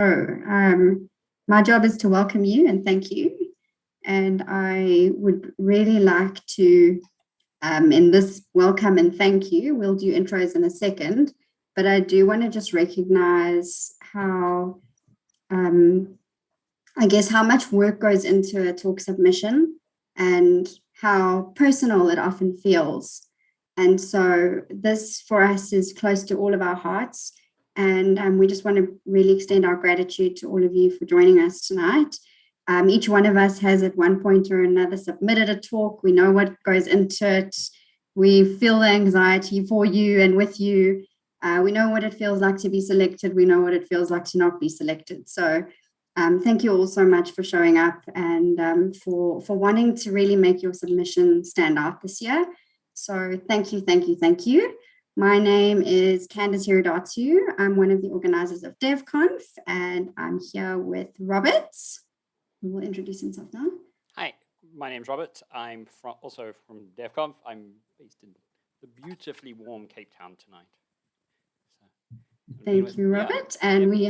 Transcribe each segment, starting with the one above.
My job is to welcome you and thank you. And I would really like to, in this welcome and thank you, we'll do intros in a second, but I do want to just recognize how, I guess, how much work goes into a talk submission and how personal it often feels. And so this for us is close to all of our hearts. And we just want to really extend our gratitude to all of you for joining us tonight. Each one of us has at one point or another submitted a talk. We know what goes into it. We feel the anxiety for you and with you. We know what it feels like to be selected. We know what it feels like to not be selected. So thank you all so much for showing up and for wanting to really make your submission stand out this year. So thank you, thank you, thank you. My name is Candice Robert. I'm one of the organizers of DevConf, and I'm here with Robert, who will introduce himself now. Hi, my name's Robert. I'm also from DevConf. I'm based in the beautifully warm Cape Town tonight. So, thank you, Robert. And we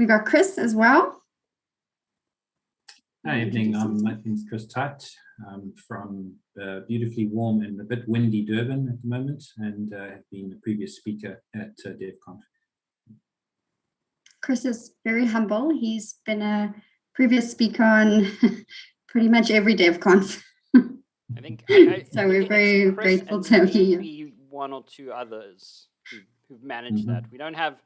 got Chris as well. Hi, evening. My name's Chris Tite. I'm from beautifully warm and a bit windy Durban at the moment, and have been a previous speaker at DevConf. Chris is very humble. He's been a previous speaker on pretty much every DevConf. I think so we're very grateful to have you. Maybe one or two others who've managed that. We don't have.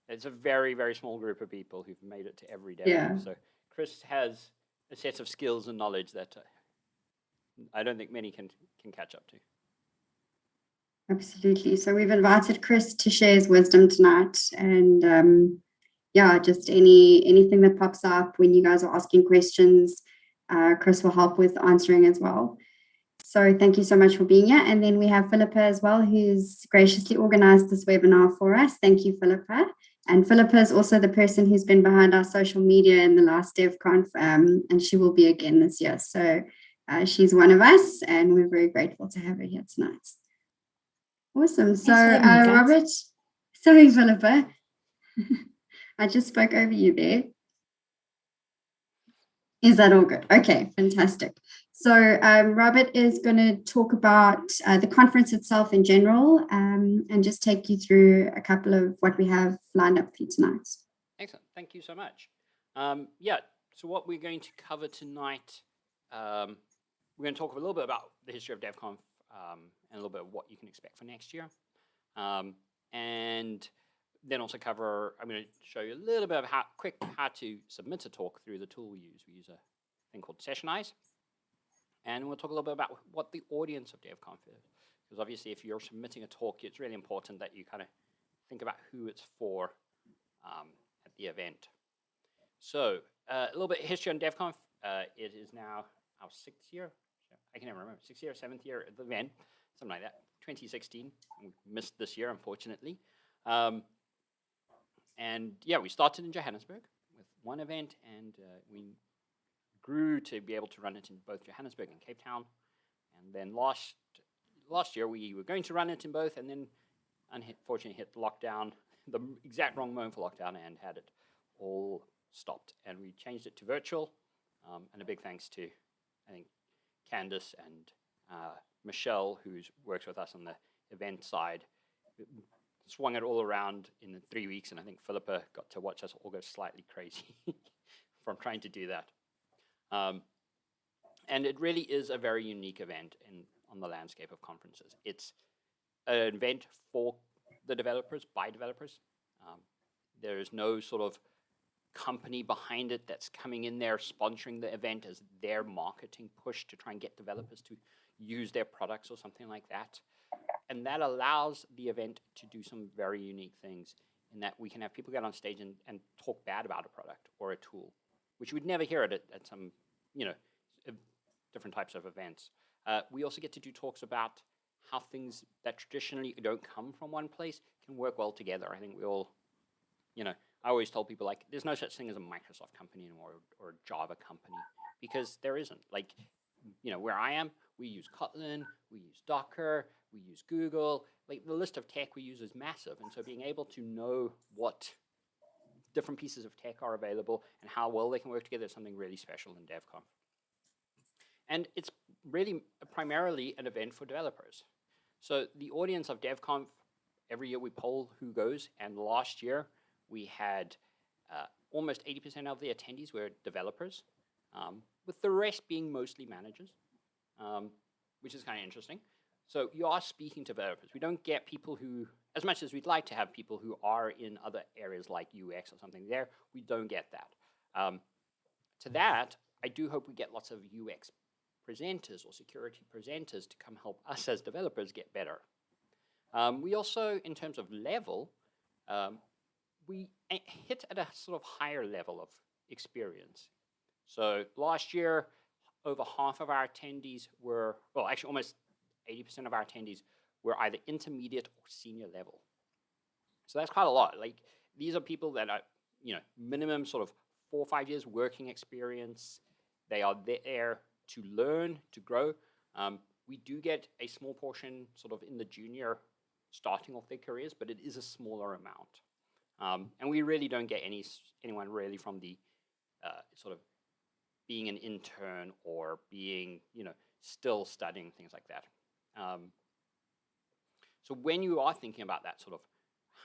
It's a very, very small group of people who've made it to every DevConf. Yeah. So Chris has a set of skills and knowledge that I don't think many can catch up to. Absolutely. So we've invited Chris to share his wisdom tonight, and just anything that pops up when you guys are asking questions, Chris will help with answering as well. So thank you so much for being here. And then we have Philippa as well, who's graciously organized this webinar for us. Thank you, Philippa. And Philippa is also the person who's been behind our social media in the last DevConf, and she will be again this year. So she's one of us, and we're very grateful to have her here tonight. Awesome. So Robert, sorry, Philippa. I just spoke over you there. Is that all good? Okay, fantastic. So Robert is going to talk about the conference itself in general and just take you through a couple of what we have lined up for you tonight. Excellent. Thank you so much. So what we're going to cover tonight, we're going to talk a little bit about the history of DevConf and a little bit of what you can expect for next year. And then also I'm going to show you a little bit of how to submit a talk through the tool we use. We use a thing called Sessionize. And we'll talk a little bit about what the audience of DevConf is. Because obviously if you're submitting a talk, it's really important that you kind of think about who it's for at the event. So a little bit of history on DevConf. It is now our 6th year. I can never remember, 6th year, 7th year at the event, something like that. 2016. We missed this year, unfortunately. We started in Johannesburg with one event, and we grew to be able to run it in both Johannesburg and Cape Town. And then last year we were going to run it in both, and then unfortunately hit lockdown, the exact wrong moment for lockdown, and had it all stopped. And we changed it to virtual. And a big thanks to, I think, Candice and Michelle, who works with us on the event side, swung it all around in 3 weeks, and I think Philippa got to watch us all go slightly crazy from trying to do that. And it really is a very unique event on the landscape of conferences. It's an event for the developers, by developers. There is no sort of company behind it that's coming in there sponsoring the event as their marketing push to try and get developers to use their products or something like that. And that allows the event to do some very unique things in that we can have people get on stage and talk bad about a product or a tool, which you would never hear at some, different types of events. We also get to do talks about how things that traditionally don't come from one place can work well together. I think we all, I always tell people, like, there's no such thing as a Microsoft company anymore or a Java company, because there isn't. Like, where I am, we use Kotlin, we use Docker, we use Google. Like, the list of tech we use is massive. And so being able to know what different pieces of tech are available and how well they can work together is something really special in DevConf. And it's really primarily an event for developers. So the audience of DevConf, every year we poll who goes, and last year we had almost 80% of the attendees were developers, with the rest being mostly managers, which is kind of interesting. So you are speaking to developers. We don't get people who, as much as we'd like to have people who are in other areas like UX or something there, we don't get that. To that, I do hope we get lots of UX presenters or security presenters to come help us as developers get better. We also, in terms of level, we hit at a sort of higher level of experience. So last year, over half of our attendees were, well, actually almost 80% of our attendees were either intermediate or senior level. So that's quite a lot. Like, these are people that are, minimum sort of 4 or 5 years working experience. They are there to learn, to grow. We do get a small portion sort of in the junior starting off their careers, but it is a smaller amount. And we really don't get anyone really from the sort of being an intern or being, still studying, things like that. So when you are thinking about that sort of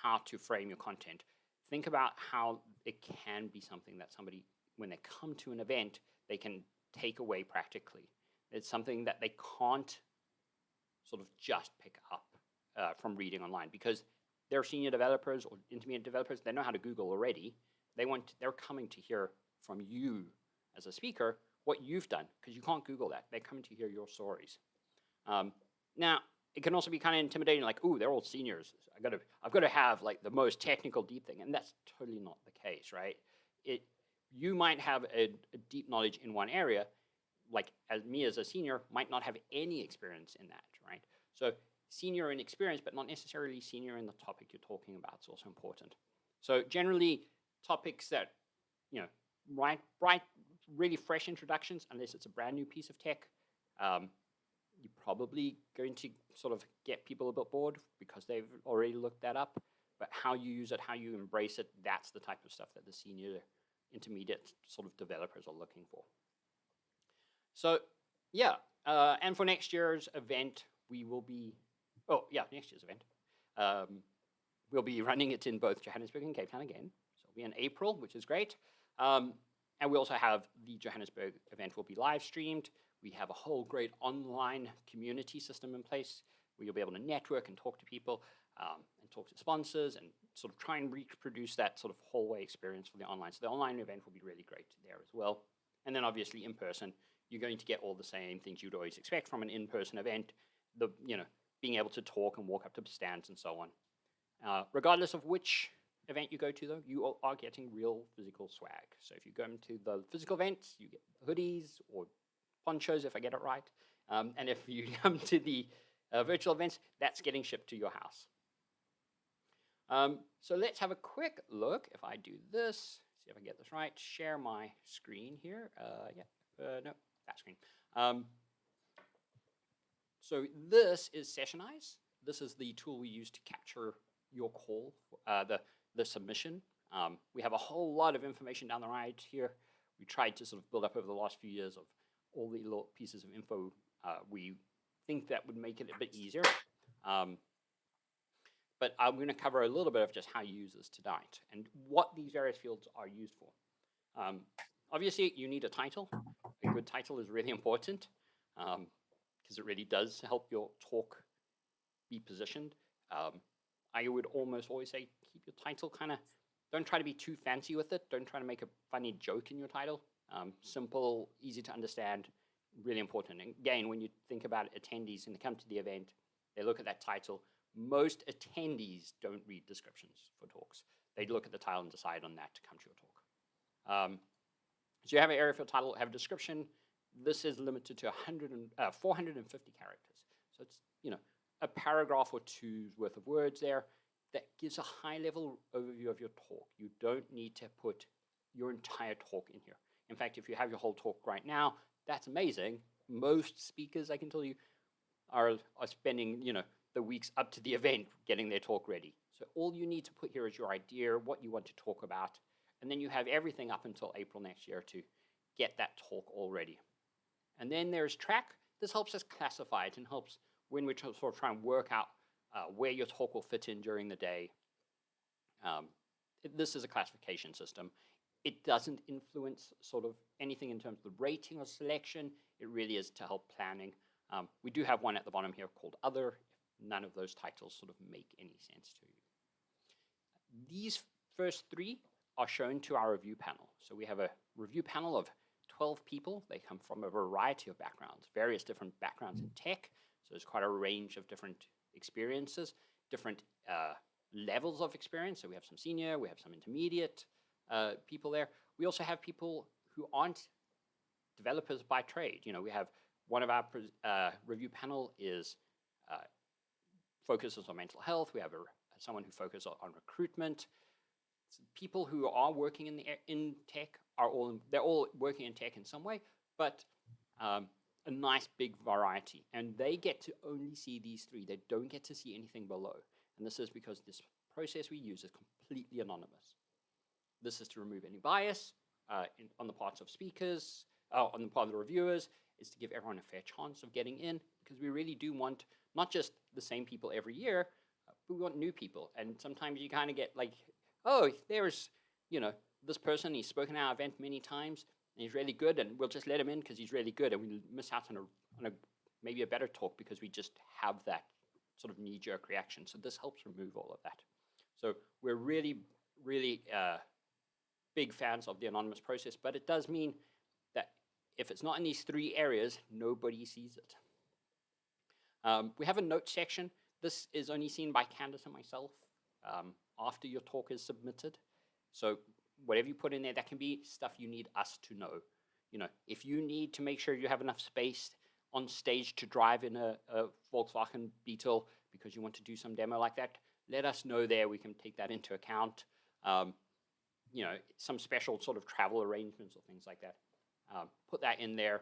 how to frame your content, think about how it can be something that somebody, when they come to an event, they can take away practically. It's something that they can't sort of just pick up from reading online, because they're senior developers or intermediate developers. They know how to Google already. They're coming to hear from you as a speaker what you've done, because you can't Google that. They're coming to hear your stories. Now, it can also be kind of intimidating, like, ooh, they're all seniors. I've got to have like the most technical deep thing, and that's totally not the case, right? You might have a deep knowledge in one area, like me as a senior might not have any experience in that, right? So senior in experience, but not necessarily senior in the topic you're talking about is also important. So generally, topics that, write really fresh introductions, unless it's a brand new piece of tech, you're probably going to sort of get people a bit bored because they've already looked that up. But how you use it, how you embrace it, that's the type of stuff that the senior, intermediate sort of developers are looking for. So yeah, and for next year's event, we will be, next year's event, we'll be running it in both Johannesburg and Cape Town again. So it'll be in April, which is great. And we also have the Johannesburg event will be live streamed. We have a whole great online community system in place where you'll be able to network and talk to people and talk to sponsors and sort of try and reproduce that sort of hallway experience for the online. So the online event will be really great there as well. And then obviously in person, you're going to get all the same things you'd always expect from an in-person event, being able to talk and walk up to stands and so on. Regardless of which event you go to, though, you are getting real physical swag. So if you go into the physical events, you get hoodies or ponchos, if I get it right. And if you come to the virtual events, that's getting shipped to your house. So let's have a quick look. If I do this, see if I get this right, share my screen here. No, that screen. So this is Sessionize. This is the tool we use to capture your call, the submission. We have a whole lot of information down the right here. We tried to sort of build up over the last few years of all the little pieces of info we think that would make it a bit easier. But I'm going to cover a little bit of just how you use this tonight and what these various fields are used for. Obviously, you need a title. A good title is really important because it really does help your talk be positioned. I would almost always say keep your title don't try to be too fancy with it. Don't try to make a funny joke in your title. Simple, easy to understand, really important. And again, when you think about attendees and they come to the event, they look at that title. Most attendees don't read descriptions for talks. They look at the title and decide on that to come to your talk. So you have an area for your title, have a description. This is limited to 450 characters. So it's, a paragraph or two's worth of words there that gives a high-level overview of your talk. You don't need to put your entire talk in here. In fact, if you have your whole talk right now, that's amazing. Most speakers, I can tell you, are spending, the weeks up to the event getting their talk ready. So all you need to put here is your idea, what you want to talk about, And then you have everything up until April next year to get that talk all ready. And then there's track. This helps us classify it and helps when we sort of try and work out where your talk will fit in during the day. This is a classification system. It doesn't influence sort of anything in terms of the rating or selection. It really is to help planning. We do have one at the bottom here called Other. None of those titles sort of make any sense to you. These first three are shown to our review panel. So we have a review panel of 12 people. They come from a variety of backgrounds, various different backgrounds in tech. So there's quite a range of different experiences, different levels of experience. So we have some senior, we have some intermediate people there. We also have people who aren't developers by trade. You know, we have one of our review panel is focuses on mental health. We have someone who focuses on recruitment. So people who are working in tech they're all working in tech in some way, but a nice big variety. And they get to only see these three. They don't get to see anything below. And this is because this process we use is completely anonymous. This is to remove any bias on the parts of speakers, on the part of the reviewers, is to give everyone a fair chance of getting in, because we really do want not just the same people every year, but we want new people. And sometimes you kind of get like, oh, there's, you know, this person, he's spoken at our event many times, and he's really good, and we'll just let him in because he's really good, and we miss out on a maybe a better talk because we just have that sort of knee-jerk reaction. So this helps remove all of that. So we're really, really big fans of the anonymous process, but it does mean that if it's not in these three areas, nobody sees it. We have a note section. This is only seen by Candice and myself after your talk is submitted. So whatever you put in there, that can be stuff you need us to know. You know, if you need to make sure you have enough space on stage to drive in a Volkswagen Beetle because you want to do some demo like that, let us know there. We can take that into account. You know, some special sort of travel arrangements or things like that. Put that in there.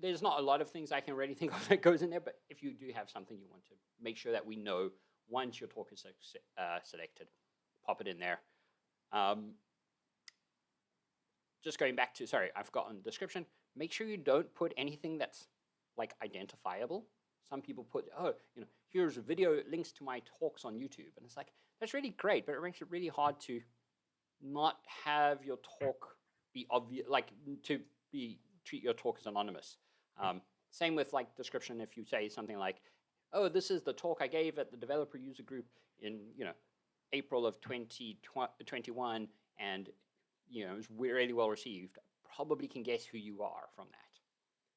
There's not a lot of things I can really think of that goes in there, but if you do have something you want to make sure that we know once your talk is selected, pop it in there. Just going back to, sorry, I've forgotten description. Make sure you don't put anything that's like identifiable. Some people put, oh, you know, here's video links to my talks on YouTube. And it's like, that's really great, but it makes it really hard to not have your talk be obvious, like treat your talk as anonymous. Same with like description. If you say something like, oh, this is the talk I gave at the developer user group in, you know, April of 2021, and, you know, it was really well received, probably can guess who you are from that.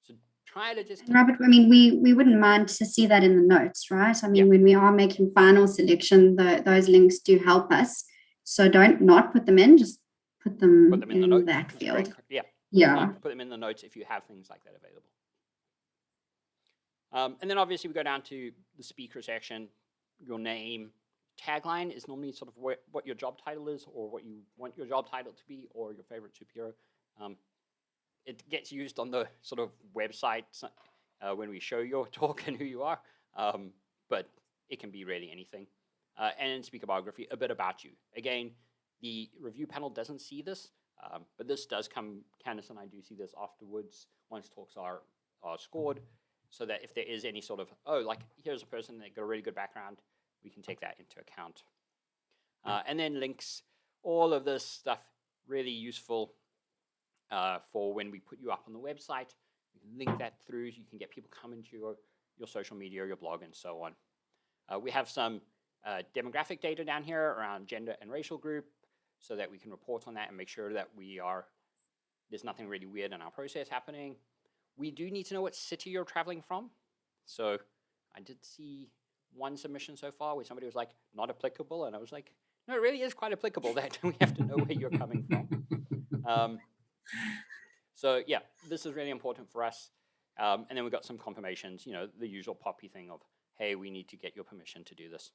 So try to just... Robert, I mean, we wouldn't mind to see that in the notes, right? I mean, when we are making final selection, those links do help us. So don't not put them in, just put them in the notes. That field. Yeah. Put them in the notes if you have things like that available. And then obviously we go down to the speaker section, your name. Tagline is normally sort of what your job title is, or what you want your job title to be, or your favorite superhero. It gets used on the sort of website when we show your talk and who you are, but it can be really anything. And speaker biography, a bit about you. Again, the review panel doesn't see this, but this does come, Candice and I do see this afterwards once talks are scored, so that if there is any sort of, oh, like here's a person that got a really good background, we can take that into account. And then links, all of this stuff really useful for when we put you up on the website. You can link that through, you can get people coming to your social media, your blog, and so on. We have some demographic data down here around gender and racial group, so that we can report on that and make sure that there's nothing really weird in our process happening. We do need to know what city you're traveling from. So I did see one submission so far where somebody was like, not applicable. And I was like, no, it really is quite applicable that we have to know where you're coming from. So yeah, this is really important for us. And then we've got some confirmations, you know, the usual poppy thing of, hey, we need to get your permission to do this.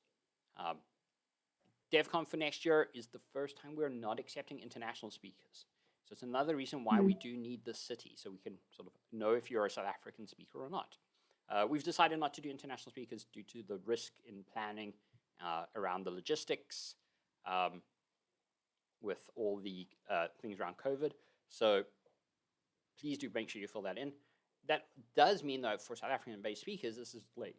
DevConf for next year is the first time we're not accepting international speakers. So it's another reason why we do need this city, so we can sort of know if you're a South African speaker or not. We've decided not to do international speakers due to the risk in planning around the logistics. with all the things around COVID. So please do make sure you fill that in. That does mean, though, for South African-based speakers, this is like,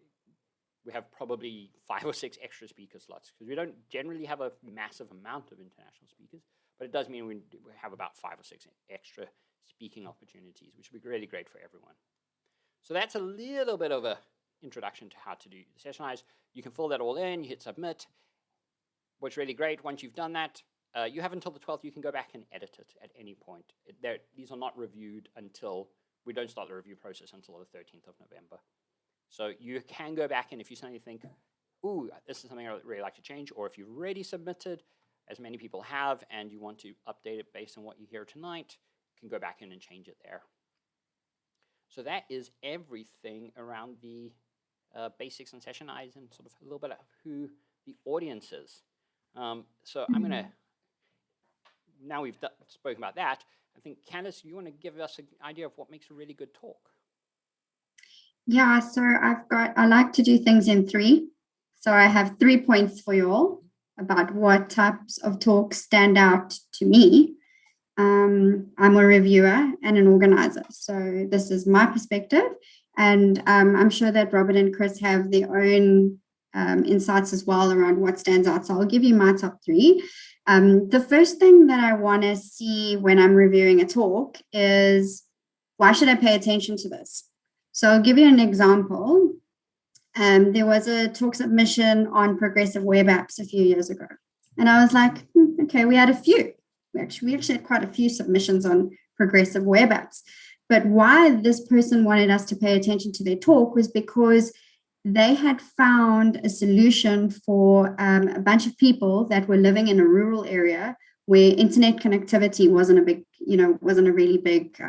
we have probably 5 or 6 extra speaker slots, because we don't generally have a massive amount of international speakers, but it does mean we have about 5 or 6 extra speaking opportunities, which would be really great for everyone. So that's a little bit of an introduction to how to do the sessionize. You can fill that all in, you hit submit. What's really great, once you've done that, you have until the 12th, you can go back and edit it at any point. These are not reviewed until, we don't start the review process until the 13th of November. So you can go back, and if you suddenly think, ooh, this is something I would really like to change, or if you've already submitted, as many people have, and you want to update it based on what you hear tonight, you can go back in and change it there. So that is everything around the basics and sessionize, and sort of a little bit of who the audience is. So I'm going to, now we've spoken about that, I think, Candice, you want to give us an idea of what makes a really good talk? Yeah, so I like to do things in 3. So I have 3 points for you all about what types of talks stand out to me. I'm a reviewer and an organizer. So this is my perspective. And I'm sure that Robert and Chris have their own insights as well around what stands out. So I'll give you my top 3. The first thing that I want to see when I'm reviewing a talk is, why should I pay attention to this? So I'll give you an example. There was a talk submission on progressive web apps a few years ago. And I was like, okay, we had a few. We actually had quite a few submissions on progressive web apps. But why this person wanted us to pay attention to their talk was because they had found a solution for a bunch of people that were living in a rural area where internet connectivity wasn't a really big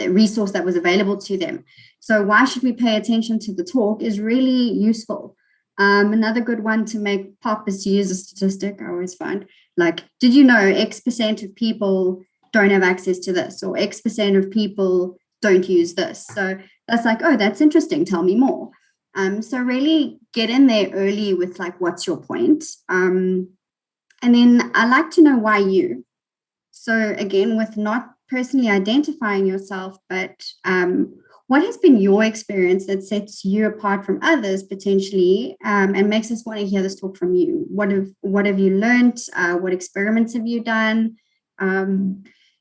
resource that was available to them. So why should we pay attention to the talk is really useful. Another good one to make pop is to use a statistic. I always find, like, did you know X% of people don't have access to this, or X% of people don't use this? So that's like, oh, that's interesting. Tell me more. So really get in there early with, like, what's your point? And then I like to know why you. So again, with not personally identifying yourself, but what has been your experience that sets you apart from others potentially, and makes us want to hear this talk from you? What have you learned? What experiments have you done?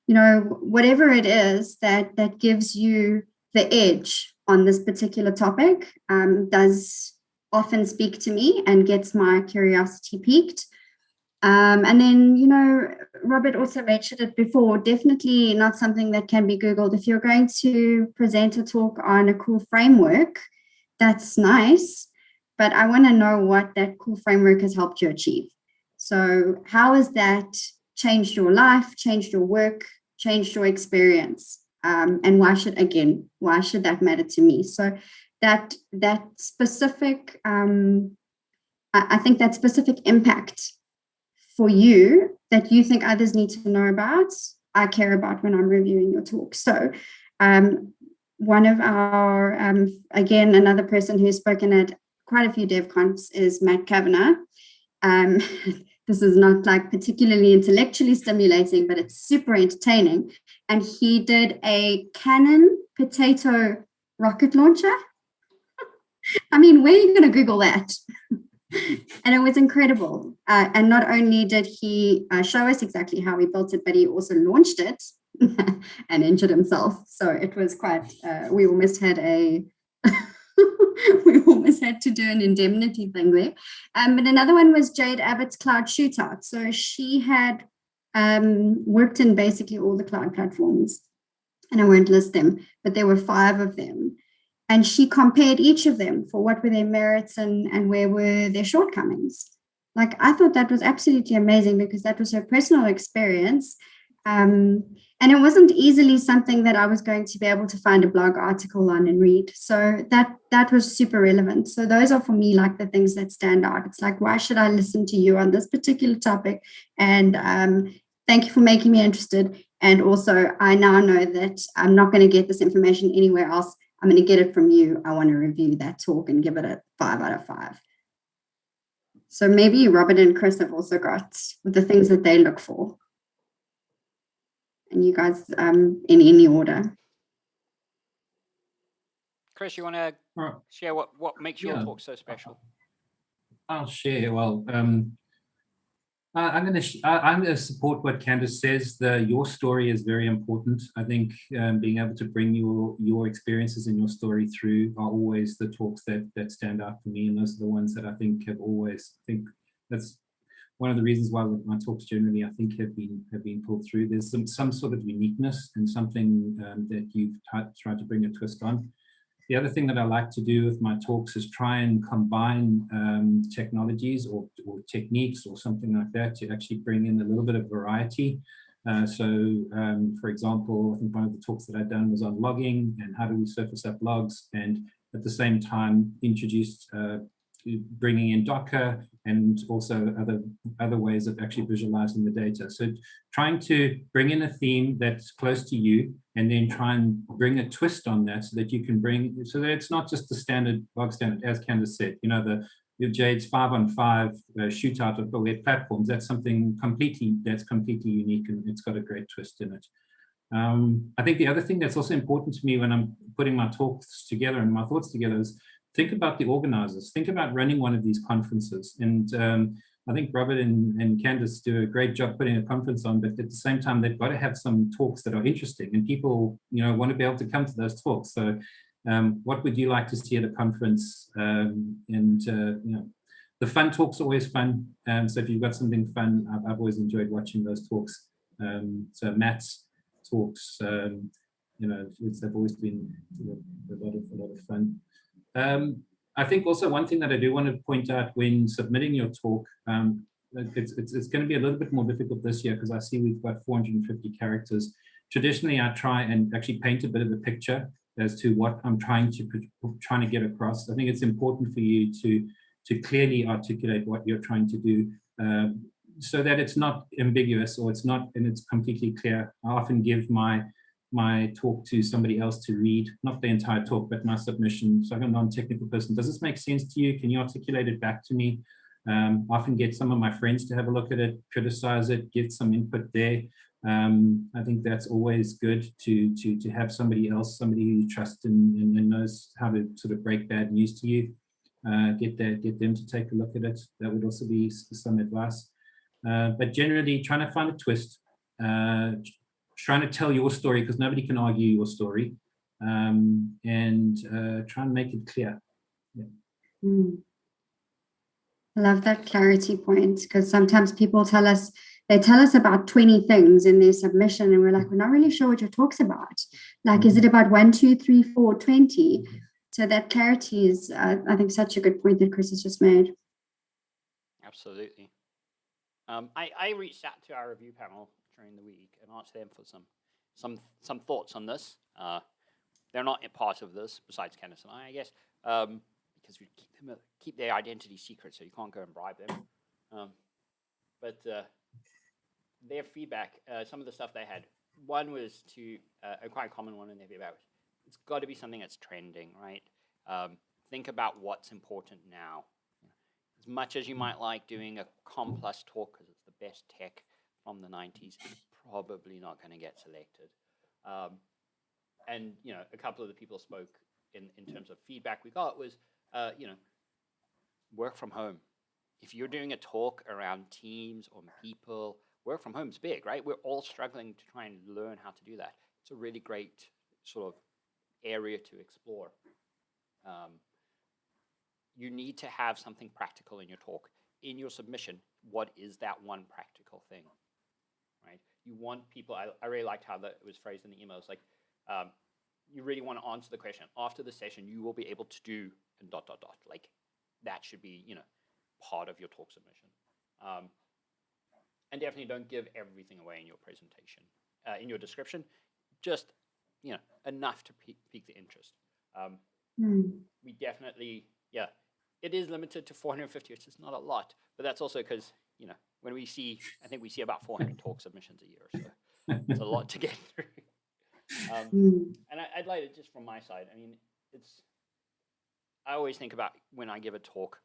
Whatever it is that gives you the edge on this particular topic does often speak to me and gets my curiosity piqued. And then, Robert also mentioned it before, definitely not something that can be Googled. If you're going to present a talk on a cool framework, that's nice, but I want to know what that cool framework has helped you achieve. So how has that changed your life, changed your work, changed your experience? And why should that matter to me? So that specific, I think that specific impact for you that you think others need to know about, I care about when I'm reviewing your talk. So one of our, again, another person who's spoken at quite a few DevConfs is Matt Cavanagh. This is not like particularly intellectually stimulating, but it's super entertaining. And he did a Canon potato rocket launcher. I mean, where are you going to Google that? And it was incredible. And not only did he show us exactly how he built it, but he also launched it and injured himself. So it was quite, we almost had to do an indemnity thing there. But another one was Jade Abbott's cloud shootout. So she had worked in basically all the cloud platforms, and I won't list them, but there were 5 of them. And she compared each of them for what were their merits and where were their shortcomings. Like, I thought that was absolutely amazing because that was her personal experience. And it wasn't easily something that I was going to be able to find a blog article on and read. So that was super relevant. So those are for me like the things that stand out. It's like, why should I listen to you on this particular topic? And thank you for making me interested. And also, I now know that I'm not going to get this information anywhere else. I'm going to get it from you. I want to review that talk and give it a 5 out of 5. So maybe Robert and Chris have also got the things that they look for. And you guys, in any order. Chris, you want to share what makes your talk so special? I'll share. Well, I'm going to support what Candice says. Your story is very important. I think being able to bring your experiences and your story through are always the talks that stand out for me, and those are the ones that I think that's one of the reasons why my talks generally I think have been pulled through. There's some sort of uniqueness and something that you've tried to bring a twist on. The other thing that I like to do with my talks is try and combine technologies or techniques or something like that to actually bring in a little bit of variety. For example, I think one of the talks that I've done was on logging and how do we surface up logs, and at the same time introduced bringing in Docker and also other ways of actually visualizing the data. So trying to bring in a theme that's close to you and then try and bring a twist on that so that that it's not just the bog standard, as Candice said, the Jade's 5-on-5 shootout of the web platforms. That's something completely unique, and it's got a great twist in it. I think the other thing that's also important to me when I'm putting my talks together and my thoughts together is think about the organizers. Think about running one of these conferences. And I think Robert and Candice do a great job putting a conference on, but at the same time, they've got to have some talks that are interesting, and people, want to be able to come to those talks. So what would you like to see at a conference? The fun talks are always fun. So if you've got something fun, I've always enjoyed watching those talks. So Matt's talks, they've always been a lot of fun. I think also one thing that I do want to point out when submitting your talk, it's going to be a little bit more difficult this year because I see we've got 450 characters. Traditionally, I try and actually paint a bit of a picture as to what I'm trying to get across. I think it's important for you to clearly articulate what you're trying to do so that it's not ambiguous or it's completely clear. I often give my talk to somebody else to read, not the entire talk, but my submission. So I'm a non-technical person. Does this make sense to you? Can you articulate it back to me? Often get some of my friends to have a look at it, criticize it, get some input there. I think that's always good to have somebody else, somebody you trust and knows how to sort of break bad news to you. Get them to take a look at it. That would also be some advice. But generally, trying to find a twist, trying to tell your story because nobody can argue your story, and try and make it clear. Yeah. I love that clarity point, because sometimes people tell us about 20 things in their submission and we're like, we're not really sure what your talk's about. Like, is it about 1, 2, 3, 4, 20? So that clarity is, I think, such a good point that Chris has just made. Absolutely. I reached out to our review panel during the week and asked them for some thoughts on this. They're not a part of this, besides Candice and I guess, because we keep their identity secret, so you can't go and bribe them. But their feedback, some of the stuff they had, one was a quite common one in their feedback. It's got to be something that's trending, right? Think about what's important now. As much as you might like doing a Com Plus talk because it's the best tech from the 90s, it's probably not going to get selected. And a couple of the people spoke in terms of feedback we got was, work from home. If you're doing a talk around teams or people, work from home is big, right? We're all struggling to try and learn how to do that. It's a really great sort of area to explore. You need to have something practical in your talk. In your submission, what is that one practical thing, right? You want people, I really liked how it was phrased in the email. It's like, you really want to answer the question. After the session, you will be able to do ... Like, that should be, part of your talk submission. And definitely don't give everything away in your presentation, in your description. Just, enough to pique the interest. We definitely, it is limited to 450, which is not a lot, but that's also because, when I think we see about 400 talk submissions a year, so it's a lot to get through. And I'd like it just from my side. I always think about when I give a talk,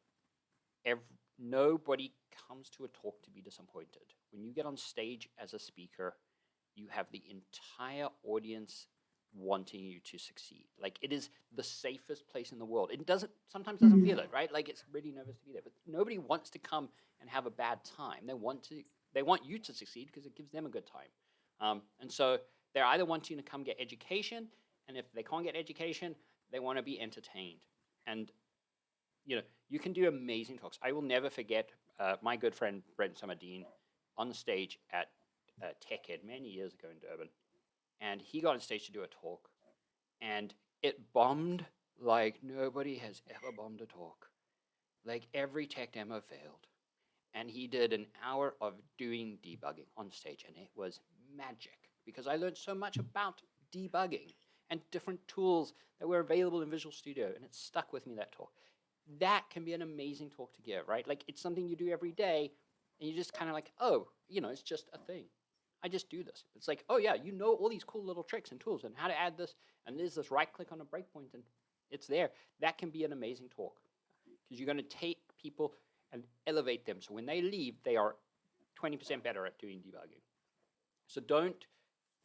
nobody comes to a talk to be disappointed. When you get on stage as a speaker, you have the entire audience wanting you to succeed. Like, it is the safest place in the world. It sometimes doesn't feel it, right? Like, it's really nervous to be there, but nobody wants to come and have a bad time. They want you to succeed because it gives them a good time. And so they're either wanting to come get education, and if they can't get education, they want to be entertained. And you can do amazing talks. I will never forget my good friend Brent Summerdine on the stage at TechEd many years ago in Durban. And he got on stage to do a talk, and it bombed like nobody has ever bombed a talk. Like, every tech demo failed. And he did an hour of doing debugging on stage, and it was magic because I learned so much about debugging and different tools that were available in Visual Studio, and it stuck with me, that talk. That can be an amazing talk to give, right? Like, it's something you do every day, and you just kind of like, oh, it's just a thing. I just do this. It's like, oh yeah, all these cool little tricks and tools and how to add this, and there's this right click on a breakpoint and it's there. That can be an amazing talk because you're going to take people and elevate them. So when they leave, they are 20% better at doing debugging. So don't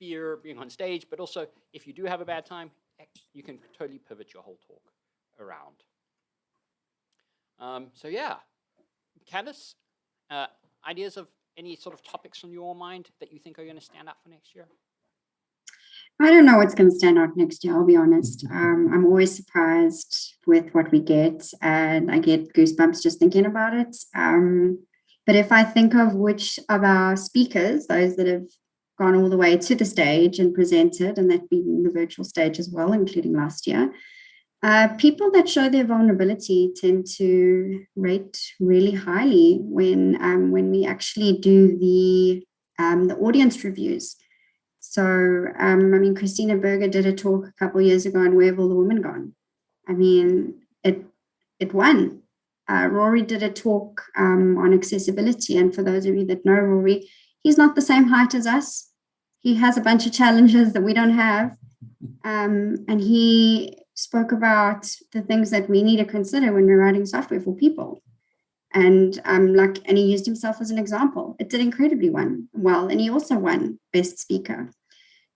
fear being on stage, but also if you do have a bad time, you can totally pivot your whole talk around. So yeah, Candice, ideas of any sort of topics on your mind that you think are going to stand out for next year? I don't know what's going to stand out next year, I'll be honest. I'm always surprised with what we get, and I get goosebumps just thinking about it. But if I think of which of our speakers, those that have gone all the way to the stage and presented, and that being the virtual stage as well, including last year, people that show their vulnerability tend to rate really highly when we actually do the audience reviews. So, Christina Berger did a talk a couple of years ago on Where Have All the Women Gone? I mean, it won. Rory did a talk on accessibility, and for those of you that know Rory, he's not the same height as us. He has a bunch of challenges that we don't have, and he spoke about the things that we need to consider when we're writing software for people. And he used himself as an example. It did incredibly well, and he also won Best Speaker.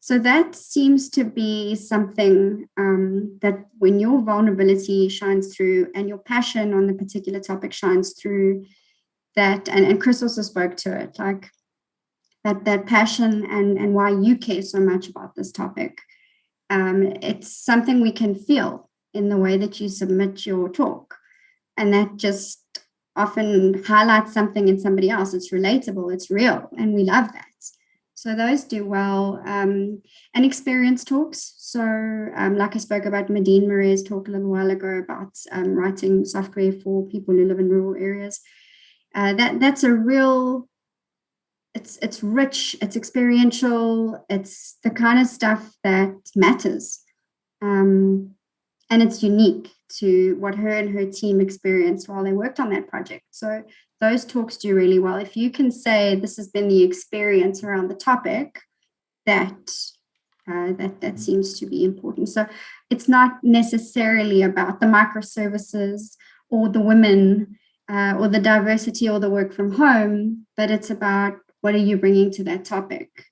So that seems to be something that when your vulnerability shines through and your passion on the particular topic shines through, that, and Chris also spoke to it, like that passion and why you care so much about this topic. It's something we can feel in the way that you submit your talk. And that just often highlights something in somebody else. It's relatable, it's real, and we love that. So those do well. And experience talks. So like I spoke about Medine Murray's talk a little while ago about writing software for people who live in rural areas. That's a real, it's rich, it's experiential, it's the kind of stuff that matters. And it's unique to what her and her team experienced while they worked on that project. So those talks do really well. If you can say this has been the experience around the topic, that seems to be important. So it's not necessarily about the microservices or the women or the diversity or the work from home, but it's about what are you bringing to that topic.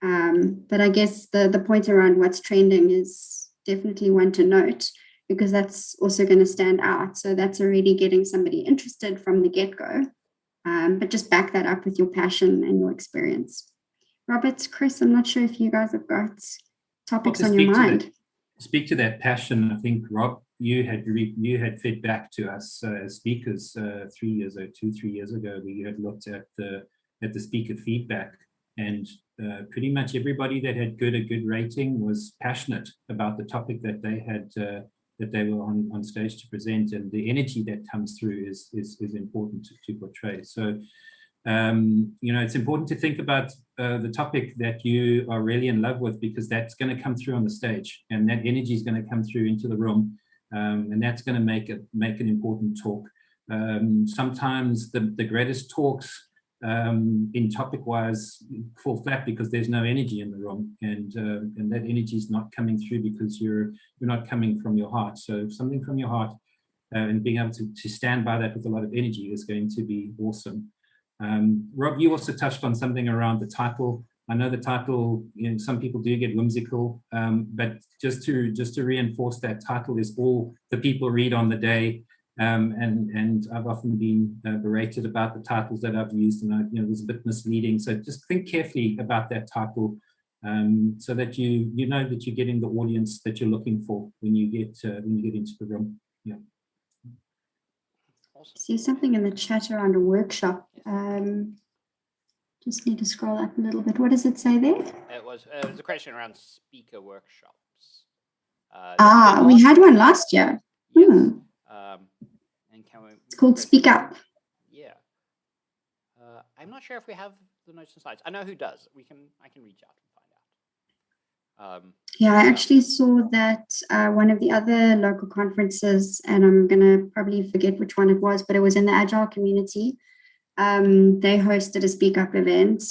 But I guess the point around what's trending is definitely one to note, because that's also going to stand out. So that's already getting somebody interested from the get-go. But just back that up with your passion and your experience. Robert, Chris, I'm not sure if you guys have got topics on your mind. Speak to that passion. I think, Rob, you had fed back to us as speakers 3 years ago. We had looked at the speaker feedback, and pretty much everybody that had a good rating was passionate about the topic that they had that they were on stage to present, and the energy that comes through is important to portray. So it's important to think about the topic that you are really in love with, because that's going to come through on the stage, and that energy is going to come through into the room, and that's going to make an important talk. Sometimes the greatest talks in topic-wise fall flat because there's no energy in the room, and that energy is not coming through because you're not coming from your heart. So something from your heart and being able to stand by that with a lot of energy is going to be awesome. Rob, you also touched on something around the title. I know the title, some people do get whimsical, but just to reinforce that, title is all the people read on the day. And I've often been berated about the titles that I've used, and it was a bit misleading. So just think carefully about that title, so that you know that you're getting the audience that you're looking for when you get into the room. Yeah. Awesome. See something in the chat around a workshop. Just need to scroll up a little bit. What does it say there? It was a question around speaker workshops. We had one last year. Yes. Hmm. And It's called Speak Up. Yeah. I'm not sure if we have the notes and slides. I know who does. I can reach out and find out. Yeah, I actually saw that one of the other local conferences, and I'm going to probably forget which one it was, but it was in the Agile community. They hosted a Speak Up event.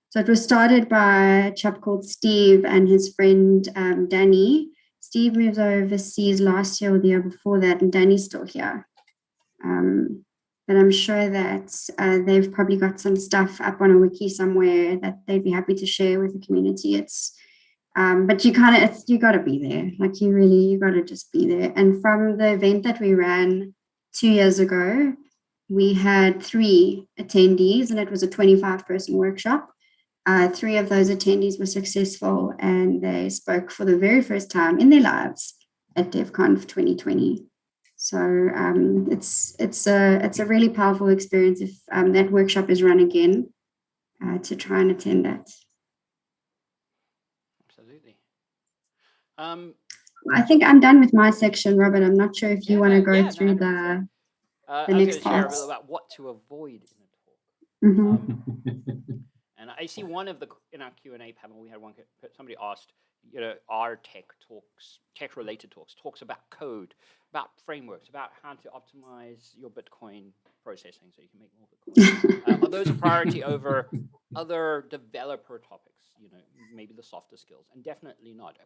So it was started by a chap called Steve and his friend Danny. Steve moved overseas last year or the year before that, and Danny's still here. But I'm sure that they've probably got some stuff up on a wiki somewhere that they'd be happy to share with the community. But you got to be there. Like you got to just be there. And from the event that we ran 2 years ago, we had 3 attendees, and it was a 25-person workshop. 3 of those attendees were successful, and they spoke for the very first time in their lives at DevConf 2020. So it's a really powerful experience if that workshop is run again, to try and attend that. Absolutely. I think I'm done with my section, Robert. I'm not sure if you want to go through the next share a parts. bit about what to avoid in a talk. Mm-hmm. And I see one of in our Q&A panel, we had somebody asked, are tech-related talks about code, about frameworks, about how to optimize your Bitcoin processing so you can make more Bitcoin. Are those a priority over other developer topics, maybe the softer skills? And definitely not.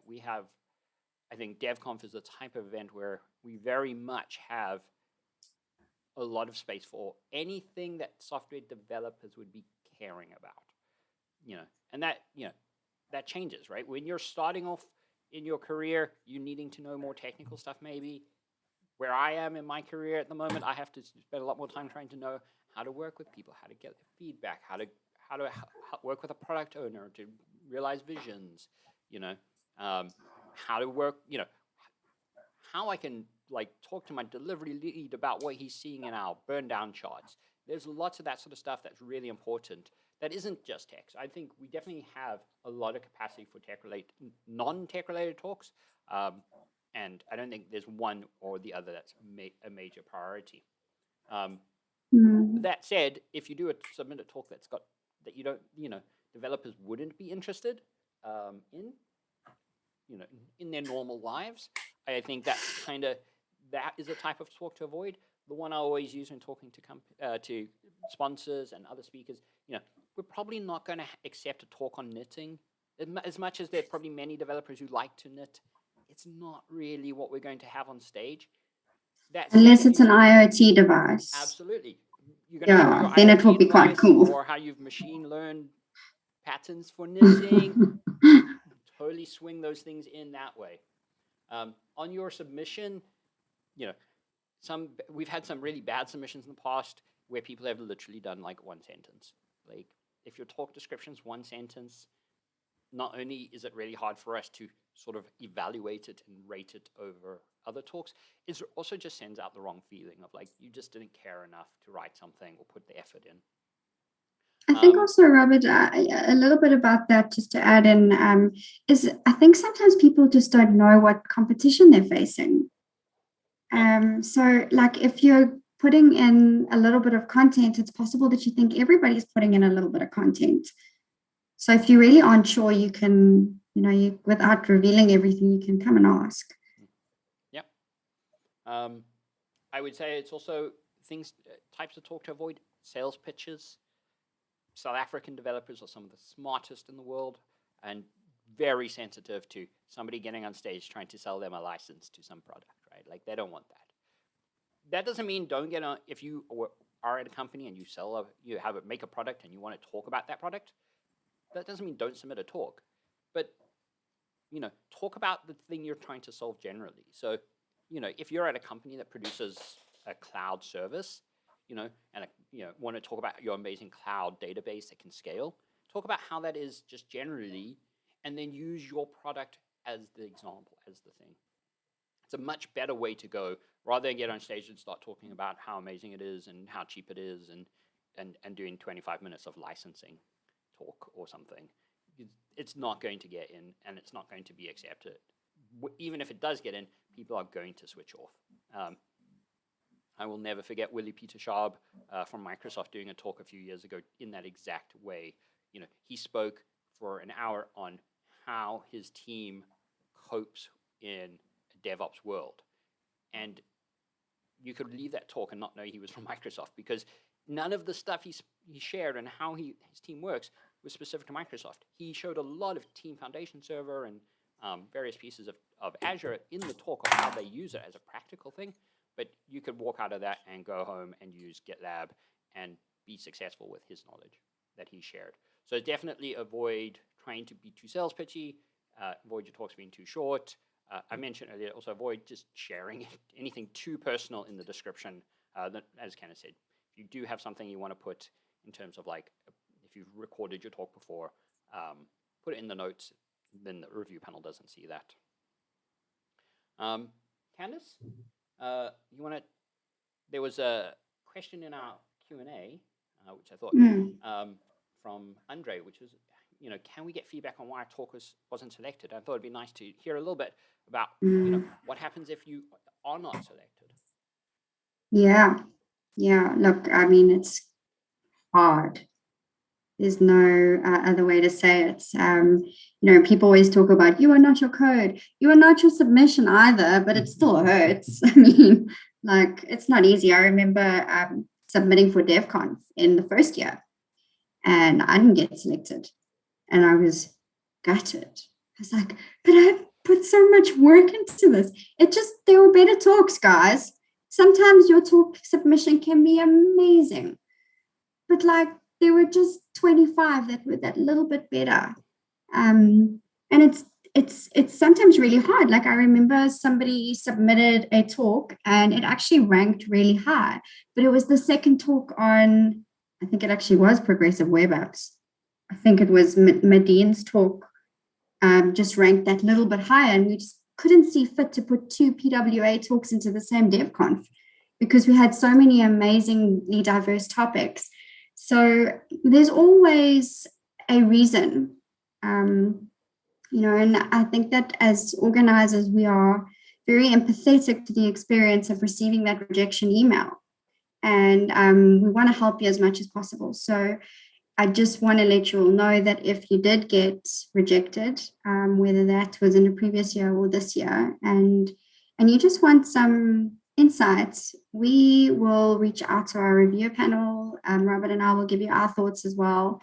I think DevConf is the type of event where we very much have a lot of space for anything that software developers would be caring about. And that changes, right? When you're starting off in your career, you needing to know more technical stuff maybe. Where I am in my career at the moment, I have to spend a lot more time trying to know how to work with people, how to get feedback, how to work with a product owner to realize visions, how to work, how I can talk to my delivery lead about what he's seeing in our burn down charts. There's lots of that sort of stuff that's really important. That isn't just tech. So I think we definitely have a lot of capacity for non-tech related talks. And I don't think there's one or the other that's a major priority. That said, if you do submit a talk that you don't, developers wouldn't be interested in their normal lives, I think that is a type of talk to avoid. The one I always use when talking to sponsors and other speakers, we're probably not going to accept a talk on knitting. As much as there are probably many developers who like to knit, it's not really what we're going to have on stage. Unless it's an IoT device. Absolutely. You're going to have your then IoT it will be quite cool. Or how you've machine learned patterns for knitting. Totally swing those things in that way. On your submission, we've had some really bad submissions in the past where people have literally done one sentence. If your talk description is one sentence, not only is it really hard for us to sort of evaluate it and rate it over other talks, it also just sends out the wrong feeling of you just didn't care enough to write something or put the effort in. I think also, Robert, a little bit about that, just to add in, is I think sometimes people just don't know what competition they're facing. So if you're putting in a little bit of content, it's possible that you think everybody's putting in a little bit of content. So if you really aren't sure, you can, without revealing everything, you can come and ask. Yep. I would say it's also types of talk to avoid: sales pitches. South African developers are some of the smartest in the world and very sensitive to somebody getting on stage trying to sell them a license to some product, right? They don't want that. that doesn't mean don't get on. If you are at a company and you make a product and you want to talk about that product, that doesn't mean don't submit a talk. But talk about the thing you're trying to solve generally. So, if you're at a company that produces a cloud service, and want to talk about your amazing cloud database that can scale, talk about how that is just generally, and then use your product as the example, as the thing. It's a much better way to go rather than get on stage and start talking about how amazing it is and how cheap it is and doing 25 minutes of licensing talk or something. It's not going to get in, and it's not going to be accepted. Even if it does get in, people are going to switch off. I will never forget Willie Peter Schaub from Microsoft doing a talk a few years ago in that exact way. He spoke for an hour on how his team copes in a DevOps world. And you could leave that talk and not know he was from Microsoft, because none of the stuff he shared and how his team works was specific to Microsoft. He showed a lot of Team Foundation Server and various pieces of Azure in the talk of how they use it as a practical thing. But you could walk out of that and go home and use GitLab and be successful with his knowledge that he shared. So definitely avoid trying to be too sales pitchy, avoid your talks being too short. I mentioned earlier, also avoid just sharing anything too personal in the description. As Candice said, if you do have something you want to put in terms of like, if you've recorded your talk before, put it in the notes, then the review panel doesn't see that. Candice? There was a question in our Q&A, which I thought from Andre, which was, can we get feedback on why a talk wasn't selected? I thought it'd be nice to hear a little bit about, what happens if you are not selected. Yeah. Look, I mean, it's hard. There's no other way to say it. People always talk about, you are not your code. You are not your submission either, but it still hurts. I mean, like, it's not easy. I remember submitting for DevConf in the first year, and I didn't get selected. And I was gutted. I was like, but I put so much work into this. There were better talks, guys. Sometimes your talk submission can be amazing, but like, there were just 25 that were that little bit better. And it's sometimes really hard. Like, I remember somebody submitted a talk and it actually ranked really high, but it was the second talk on, I think it actually was progressive web apps. I think it was Madine's talk, just ranked that little bit higher, and we just couldn't see fit to put 2 PWA talks into the same DevConf because we had so many amazingly diverse topics. So there's always a reason, and I think that as organizers, we are very empathetic to the experience of receiving that rejection email, and we want to help you as much as possible. So I just want to let you all know that if you did get rejected, whether that was in a previous year or this year, and you just want some insights, we will reach out to our review panel. Robert and I will give you our thoughts as well.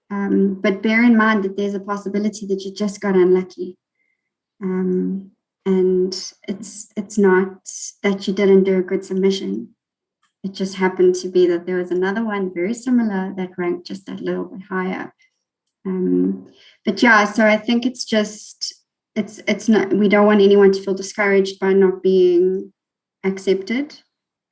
But bear in mind that there's a possibility that you just got unlucky. And it's not that you didn't do a good submission. It just happened to be that there was another one very similar that ranked just a little bit higher. But yeah, so I think it's not, we don't want anyone to feel discouraged by not being accepted.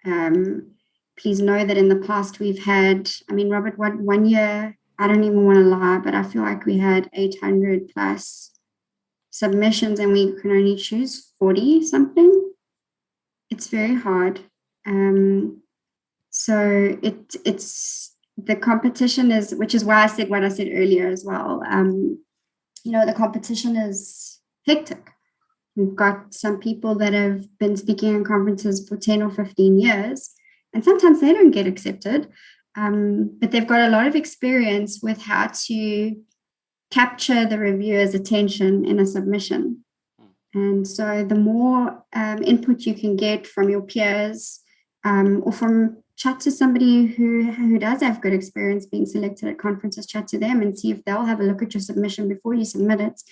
Please know that in the past we've had, Robert, one year, I don't even want to lie, but I feel like we had 800 plus submissions and we can only choose 40 something. It's very hard. So it's the competition is, which is why I said what I said earlier as well. The competition is hectic. We've got some people that have been speaking in conferences for 10 or 15 years, and sometimes they don't get accepted, but they've got a lot of experience with how to capture the reviewer's attention in a submission. And so the more input you can get from your peers, or from chat to somebody who does have good experience being selected at conferences, chat to them and see if they'll have a look at your submission before you submit it,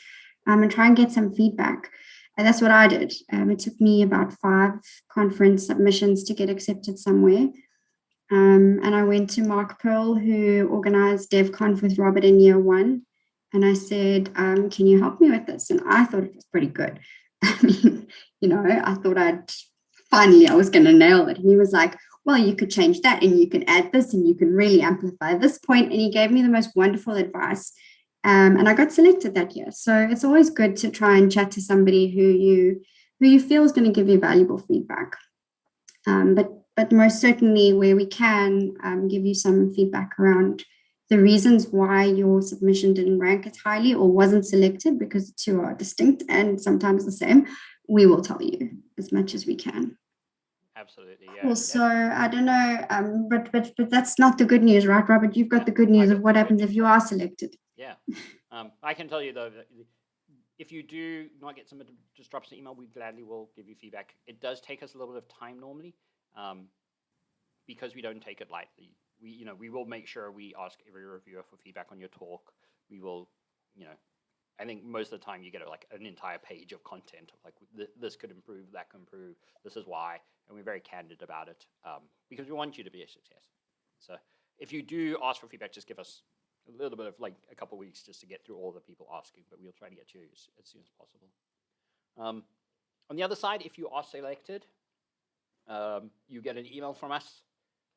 and try and get some feedback. And that's what I did. It took me about 5 conference submissions to get accepted somewhere. And I went to Mark Pearl, who organized DevConf with Robert in year 1. And I said, can you help me with this? And I thought it was pretty good. I mean, I thought I was going to nail it. And he was like, well, you could change that and you can add this and you can really amplify this point. And he gave me the most wonderful advice. And I got selected that year. So it's always good to try and chat to somebody who you feel is going to give you valuable feedback. But most certainly where we can give you some feedback around the reasons why your submission didn't rank as highly or wasn't selected, because the two are distinct and sometimes the same, we will tell you as much as we can. Absolutely, yeah. Cool. So I don't know, but that's not the good news, right, Robert? You've got the good news of what happens if you are selected. Yeah. I can tell you, though, that if you do not get submitted, just drop us an email. We gladly will give you feedback. It does take us a little bit of time normally, because we don't take it lightly. We will make sure we ask every reviewer for feedback on your talk. We will, I think most of the time you get like an entire page of content of like this could improve, that could improve, this is why, and we're very candid about it because we want you to be a success. So if you do ask for feedback, just give us a little bit of like a couple of weeks just to get through all the people asking, but we'll try to get to you as soon as possible. On the other side, if you are selected, you get an email from us.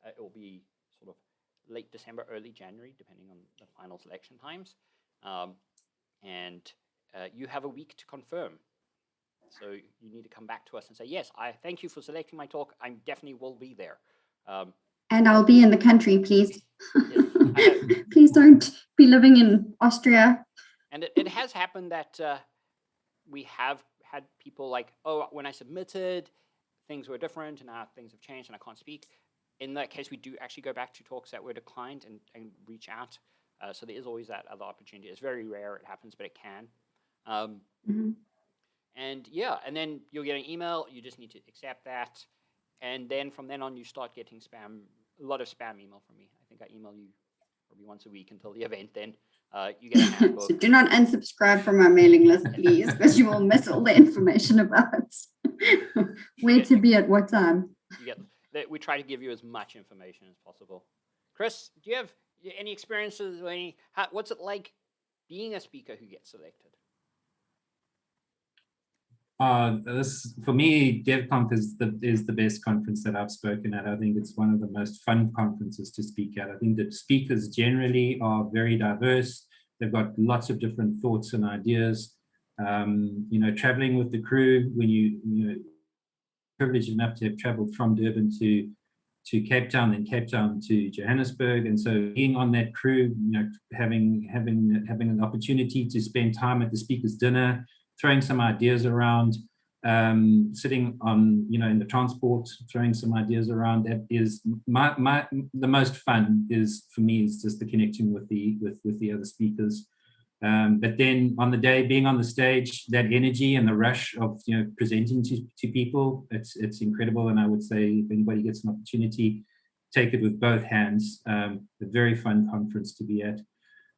It will be sort of late December, early January, depending on the final selection times. And you have a week to confirm. So you need to come back to us and say, yes, I thank you for selecting my talk. I definitely will be there. And I'll be in the country, please. Yes, Please don't be living in Austria. And it has happened that we have had people like, oh, when I submitted, things were different and now things have changed and I can't speak. In that case, we do actually go back to talks that were declined and reach out. So there is always that other opportunity. It's very rare it happens, but it can. And yeah, and then you'll get an email. You just need to accept that. And then from then on, you start getting a lot of spam email from me. I think I email you probably once a week until the event. Then you get a handbook. So do not unsubscribe from our mailing list, please, because you will miss all the information about where to be at what time. We try to give you as much information as possible. Chris, do you have any experiences or what's it like being a speaker who gets selected? For me, DevConf is the best conference that I've spoken at. I think it's one of the most fun conferences to speak at. I think that speakers generally are very diverse. They've got lots of different thoughts and ideas. Traveling with the crew, when you're privileged enough to have traveled from Durban to Cape Town and Cape Town to Johannesburg, and so being on that crew, having an opportunity to spend time at the speaker's dinner, throwing some ideas around, sitting on, in the transport, throwing some ideas around. That is the most fun for me is just the connection with the other speakers. But then on the day, being on the stage, that energy and the rush of presenting to people, it's incredible. And I would say if anybody gets an opportunity, take it with both hands. A very fun conference to be at.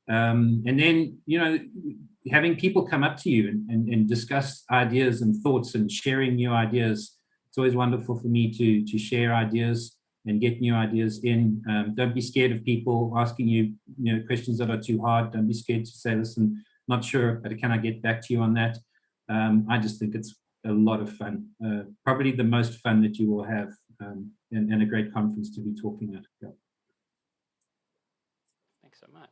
And then, having people come up to you and discuss ideas and thoughts and sharing new ideas. It's always wonderful for me to share ideas and get new ideas in. Don't be scared of people asking you, questions that are too hard. Don't be scared to say, listen, not sure, but can I get back to you on that? I just think it's a lot of fun. Probably the most fun that you will have, and a great conference to be talking at. Yeah. Thanks so much.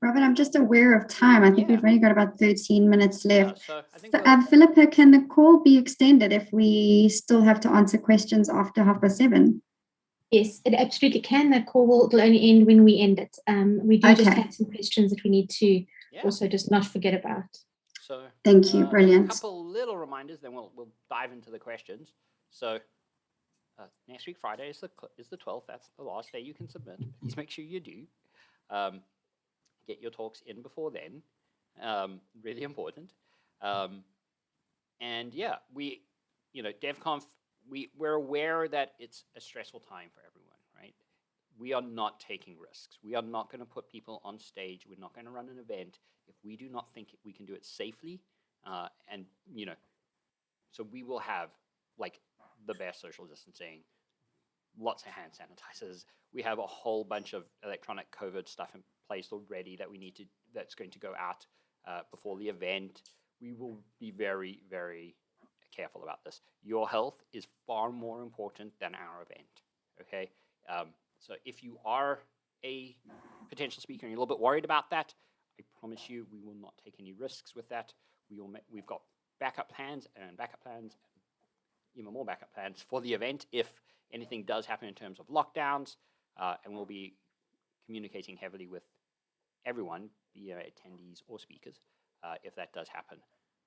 Robert, I'm just aware of time. I think we've only got about 13 minutes left. So I think Philippa, can the call be extended if we still have to answer questions after 7:30? Yes, it absolutely can. The call will only end when we end it. We do just have some questions that we need to also just not forget about. So thank you, brilliant. A couple little reminders, then we'll dive into the questions. So next week, Friday is the 12th. That's the last day you can submit. Please make sure you do. Get your talks in before then. Really important. And yeah, DevConf, we're aware that it's a stressful time for everyone, right? We are not taking risks. We are not going to put people on stage. We're not going to run an event if we do not think we can do it safely And, so we will have like the best social distancing, lots of hand sanitizers. We have a whole bunch of electronic COVID stuff in place already that's going to go out before the event. We will be very, very careful about this. Your health is far more important than our event, okay? So if you are a potential speaker and you're a little bit worried about that, I promise you we will not take any risks with that. We've got backup plans, even more backup plans for the event if anything does happen in terms of lockdowns, and we'll be communicating heavily with everyone, be it attendees or speakers, if that does happen.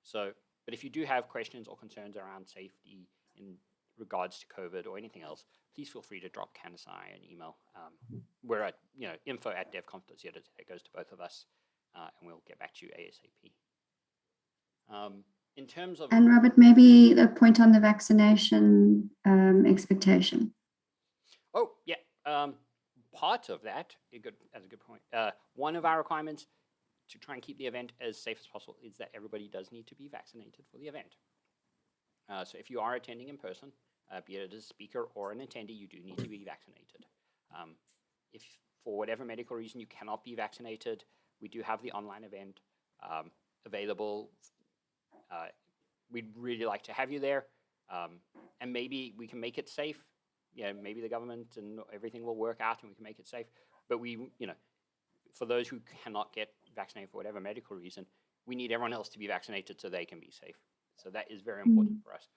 So, but if you do have questions or concerns around safety in regards to COVID or anything else, please feel free to drop Candice and I an email. We're at info@devconf.co. It goes to both of us, and we'll get back to you ASAP. In terms of... And Robert, maybe the point on the vaccination expectation. Oh, yeah. Part of that, that's a good point. One of our requirements to try and keep the event as safe as possible is that everybody does need to be vaccinated for the event. So if you are attending in person, be it as a speaker or an attendee, you do need to be vaccinated. If for whatever medical reason you cannot be vaccinated, we do have the online event available. We'd really like to have you there, and maybe we can make it safe. Maybe the government and everything will work out and we can make it safe. But for those who cannot get vaccinated for whatever medical reason, we need everyone else to be vaccinated so they can be safe. So that is very important for us.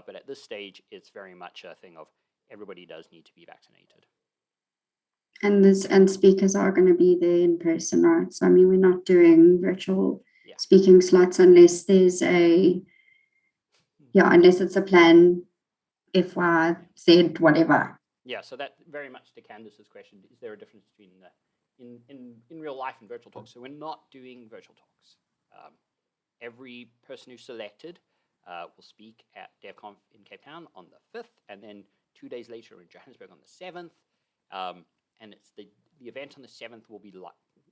But at this stage, it's very much a thing of everybody does need to be vaccinated. And speakers are going to be there in person, right? So, I mean, we're not doing virtual speaking slots unless there's unless it's a plan, FY, Z, whatever. Yeah, so that very much to Candice's question, is there a difference between in real life and virtual talks? So we're not doing virtual talks. Every person who's selected will speak at DevConf in Cape Town on the 5th, and then 2 days later in Johannesburg on the 7th. And it's the event on the 7th will be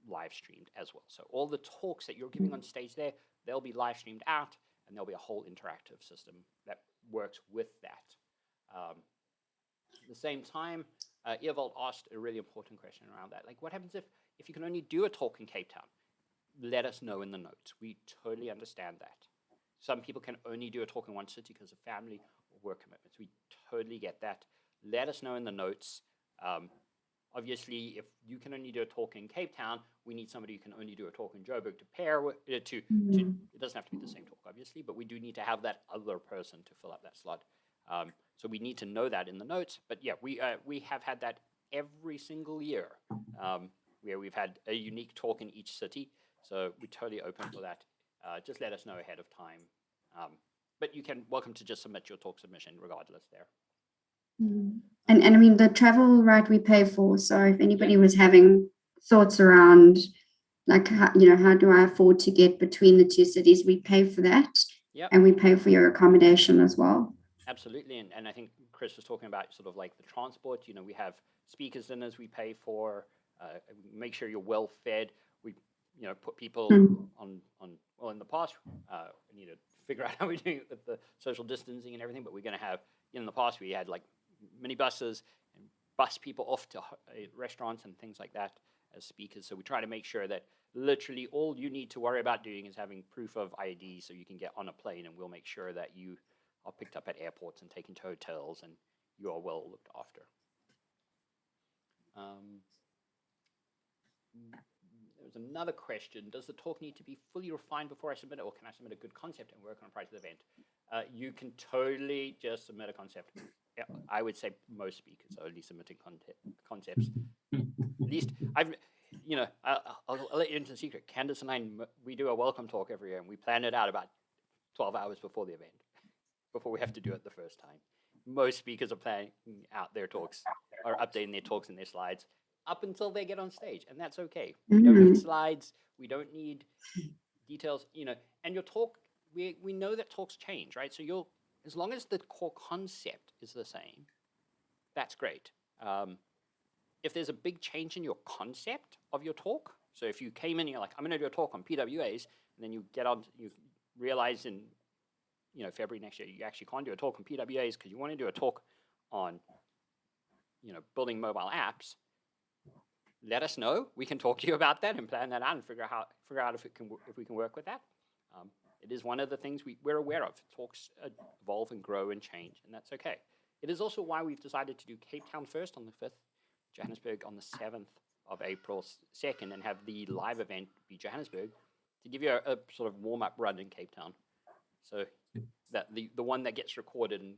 live streamed as well. So all the talks that you're giving on stage there, they'll be live streamed out, and there'll be a whole interactive system that works with that. At the same time, Earvold asked a really important question around that. Like, what happens if you can only do a talk in Cape Town? Let us know in the notes. We totally understand that. Some people can only do a talk in one city because of family or work commitments. We totally get that. Let us know in the notes. Obviously, if you can only do a talk in Cape Town, we need somebody who can only do a talk in Joburg to pair with, it doesn't have to be the same talk, obviously, but we do need to have that other person to fill up that slot. So we need to know that in the notes. But yeah, we have had that every single year, where we've had a unique talk in each city. So we're totally open for that. Just let us know ahead of time. But you can welcome to just submit your talk submission regardless there. And I mean, the travel, right, we pay for. So if anybody was having thoughts around, like, how do I afford to get between the two cities, we pay for that. Yep. And we pay for your accommodation as well. Absolutely. And I think Chris was talking about sort of like the transport. We have speakers dinners we pay for, make sure you're well fed. We, put people on, well, in the past, we need to figure out how we're doing it with the social distancing and everything, but we're going to have, in the past, we had like minibuses and bus people off to restaurants and things like that as speakers. So we try to make sure that literally all you need to worry about doing is having proof of ID so you can get on a plane, and we'll make sure that you are picked up at airports and taken to hotels and you are well looked after. There was another question. Does the talk need to be fully refined before I submit it, or can I submit a good concept and work on it prior to the event? You can totally just submit a concept. Yeah, I would say most speakers are only submitting concepts. At least I'll let you into the secret. Candice and I, we do a welcome talk every year, and we plan it out about 12 hours before the event, before we have to do it the first time. Most speakers are planning out their talks, or updating their talks and their slides up until they get on stage, and that's okay. We don't need slides. We don't need details, and your talk, we know that talks change, right? So as long as the core concept is the same, that's great. If there's a big change in your concept of your talk, so if you came in and you're like, I'm going to do a talk on PWAs, and then you get on, you realize in February next year you actually can't do a talk on PWAs because you want to do a talk on building mobile apps, let us know. We can talk to you about that and plan that out and figure out if we can work with that. It is one of the things we're aware of. Talks evolve and grow and change, and that's okay. It is also why we've decided to do Cape Town first on the 5th, Johannesburg on the 7th of April 2nd, and have the live event be Johannesburg to give you a sort of warm-up run in Cape Town. So that the one that gets recorded and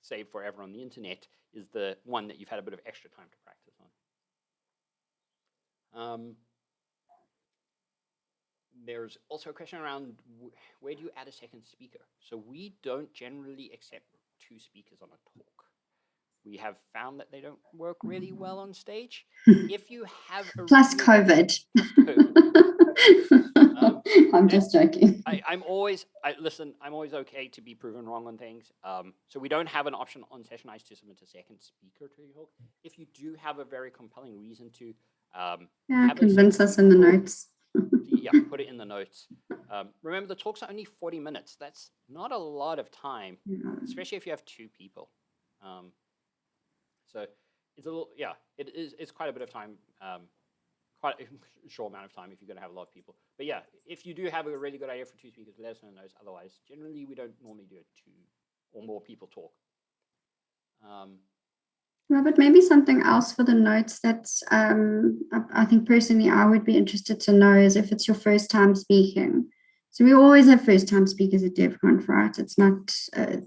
saved forever on the internet is the one that you've had a bit of extra time to practice on. There's also a question around where do you add a second speaker? So we don't generally accept 2 speakers on a talk. We have found that they don't work really well on stage. If you have a Plus COVID. I'm just joking. I'm always okay to be proven wrong on things. So we don't have an option on Sessionize to submit a second speaker to your talk. If you do have a very compelling reason to convince us in the notes. Put it in the notes. Remember, the talks are only 40 minutes. That's not a lot of time, especially if you have 2 people. So it's it's quite a bit of time, quite a short amount of time if you're going to have a lot of people. But yeah, if you do have a really good idea for 2 speakers, let us know in those. Otherwise, generally, we don't normally do a 2 or more people talk. Robert, maybe something else for the notes that I think personally I would be interested to know is if it's your first time speaking. So we always have first time speakers at DevConf, right? It's not,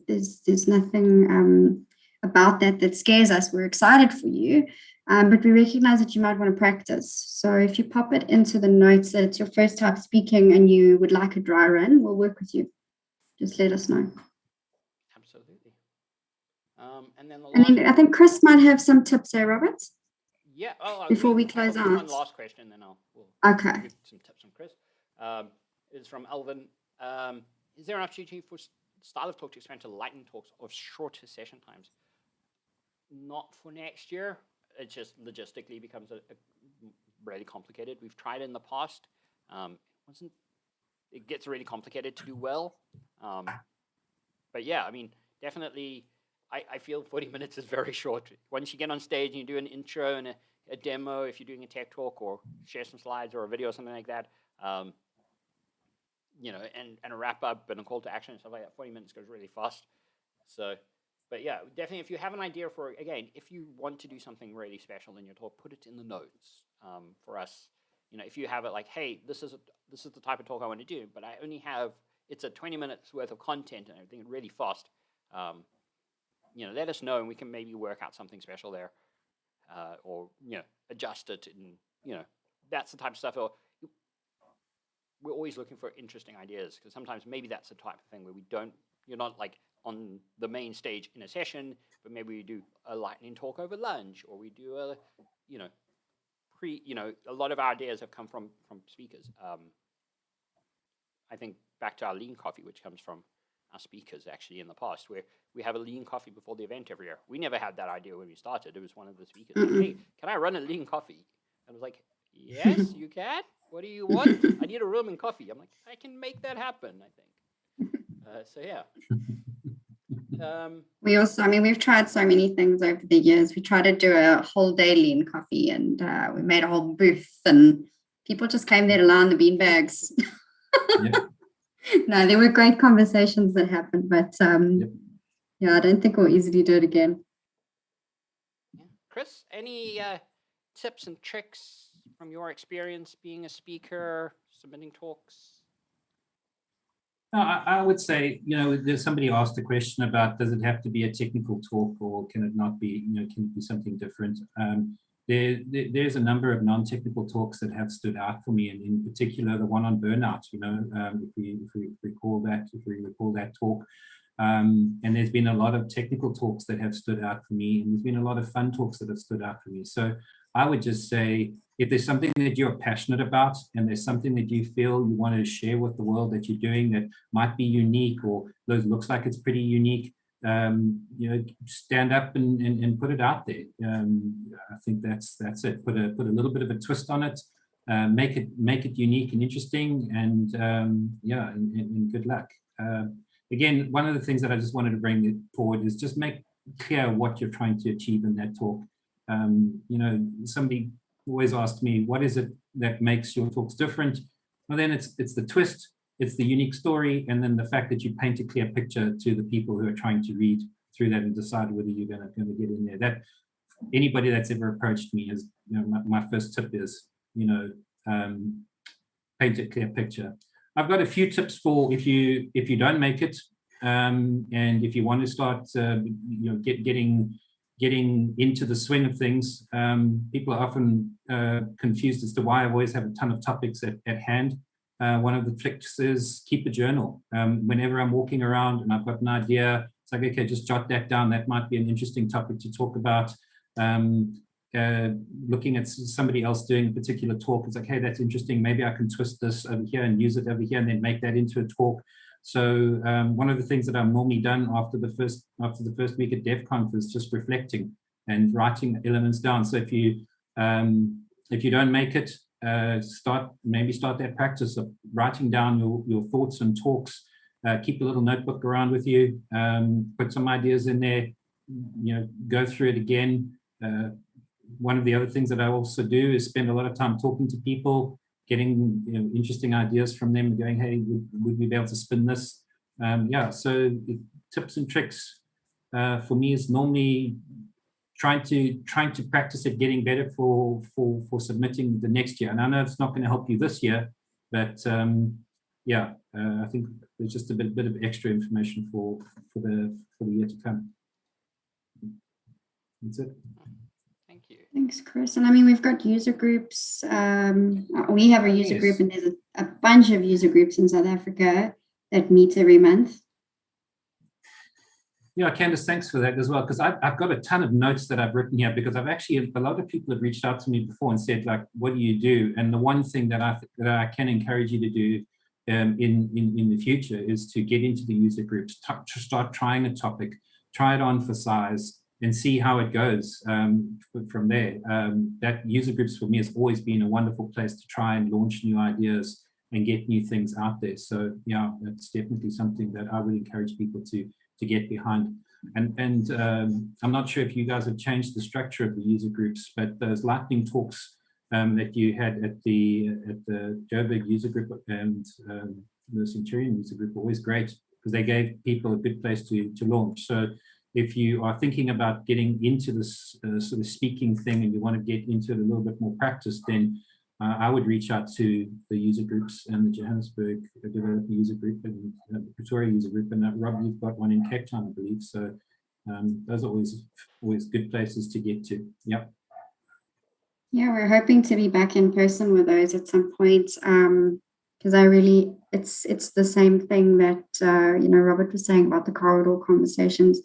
there's nothing about that scares us. We're excited for you, but we recognize that you might want to practice. So if you pop it into the notes that it's your first time speaking and you would like a dry run, we'll work with you. Just let us know. Absolutely. And then I think Chris might have some tips there, Robert. Yeah. Before we close out. One last question, then we'll give some tips from Chris. Is from Alvin. Is there an opportunity for style of talk to expand to lightning talks of shorter session times? Not for next year. It just logistically becomes really complicated. We've tried in the past. It gets really complicated to do well. But yeah, I mean, definitely, I feel 40 minutes is very short. Once you get on stage and you do an intro and a demo, if you're doing a tech talk or share some slides or a video or something like that, and a wrap up and a call to action and stuff like that, 40 minutes goes really fast. So, but yeah, definitely if you have an idea for, again, if you want to do something really special in your talk, put it in the notes. For us, if you have it like, hey, this is the type of talk I want to do, but I only have, it's a 20 minutes worth of content and everything really fast. Let us know and we can maybe work out something special there, or adjust it, and that's the type of stuff. Or we're always looking for interesting ideas, because sometimes maybe that's the type of thing where you're not like on the main stage in a session, but maybe we do a lightning talk over lunch, or we do a lot of our ideas have come from speakers. I think back to our lean coffee, which comes from our speakers actually in the past, where we have a lean coffee before the event every year. We never had that idea when we started. It was one of the speakers like, hey, can I run a lean coffee? And I was like, yes, you can. What do you want? I need a room and coffee. I'm like, I can make that happen, I think. So yeah. We also, we've tried so many things over the years. We tried to do a whole day lean coffee, and we made a whole booth, and people just came there to line the bean bags. No, there were great conversations that happened, but I don't think we'll easily do it again. Yeah. Chris, any tips and tricks from your experience being a speaker, submitting talks? I would say, there's somebody asked a question about, does it have to be a technical talk, or can it not be, can it be something different? There's a number of non-technical talks that have stood out for me, and in particular, the one on burnout, if we recall that talk. And there's been a lot of technical talks that have stood out for me, and there's been a lot of fun talks that have stood out for me. So I would just say, if there's something that you're passionate about and there's something that you feel you want to share with the world that you're doing that might be unique, or looks like it's pretty unique, stand up and put it out there. I think that's it. Put a little bit of a twist on it. make it unique and interesting, and and good luck. Again, one of the things that I just wanted to bring forward is just make clear what you're trying to achieve in that talk. Somebody always asked me, what is it that makes your talks different? Well, then it's the twist, it's the unique story, and then the fact that you paint a clear picture to the people who are trying to read through that and decide whether you're going to get in there. That anybody that's ever approached me is, my first tip is, paint a clear picture. I've got a few tips for if you don't make it, and if you want to start, getting into the swing of things. People are often confused as to why I always have a ton of topics at hand. One of the tricks is keep a journal. Whenever I'm walking around and I've got an idea, it's like, okay, just jot that down. That might be an interesting topic to talk about. Looking at somebody else doing a particular talk, it's like, hey, that's interesting. Maybe I can twist this over here and use it over here and then make that into a talk. So one of the things that I'm normally done after the first week at DevConf is just reflecting and writing elements down. So if you don't make it, start that practice of writing down your thoughts and talks. Keep a little notebook around with you. Put some ideas in there. Go through it again. One of the other things that I also do is spend a lot of time talking to people, getting interesting ideas from them, going, hey, would we be able to spin this? So the tips and tricks for me is normally trying to practice it, getting better for submitting the next year. And I know it's not going to help you this year, but I think there's just a bit of extra information for the year to come. That's it. Thank you. Thanks, Chris. And I mean, we've got user groups. We have a user group, and there's a bunch of user groups in South Africa that meet every month. Yeah, Candice, thanks for that as well, because I've got a ton of notes that I've written here, because a lot of people have reached out to me before and said, like, what do you do? And the one thing that I can encourage you to do in the future is to get into the user groups, to start trying a topic, try it on for size, and see how it goes from there. That user groups for me has always been a wonderful place to try and launch new ideas and get new things out there. So yeah, that's definitely something that I would encourage people to get behind. And I'm not sure if you guys have changed the structure of the user groups, but those lightning talks that you had at the Joburg user group and the Centurion user group were always great, because they gave people a good place to launch. So if you are thinking about getting into this sort of speaking thing and you want to get into it a little bit more practice, then I would reach out to the user groups and the Johannesburg developer user group and the Pretoria user group. And Rob, you've got one in Cape Town, I believe. So those are always good places to get to. Yep. Yeah, we're hoping to be back in person with those at some point, because it's the same thing that Robert was saying about the corridor conversations.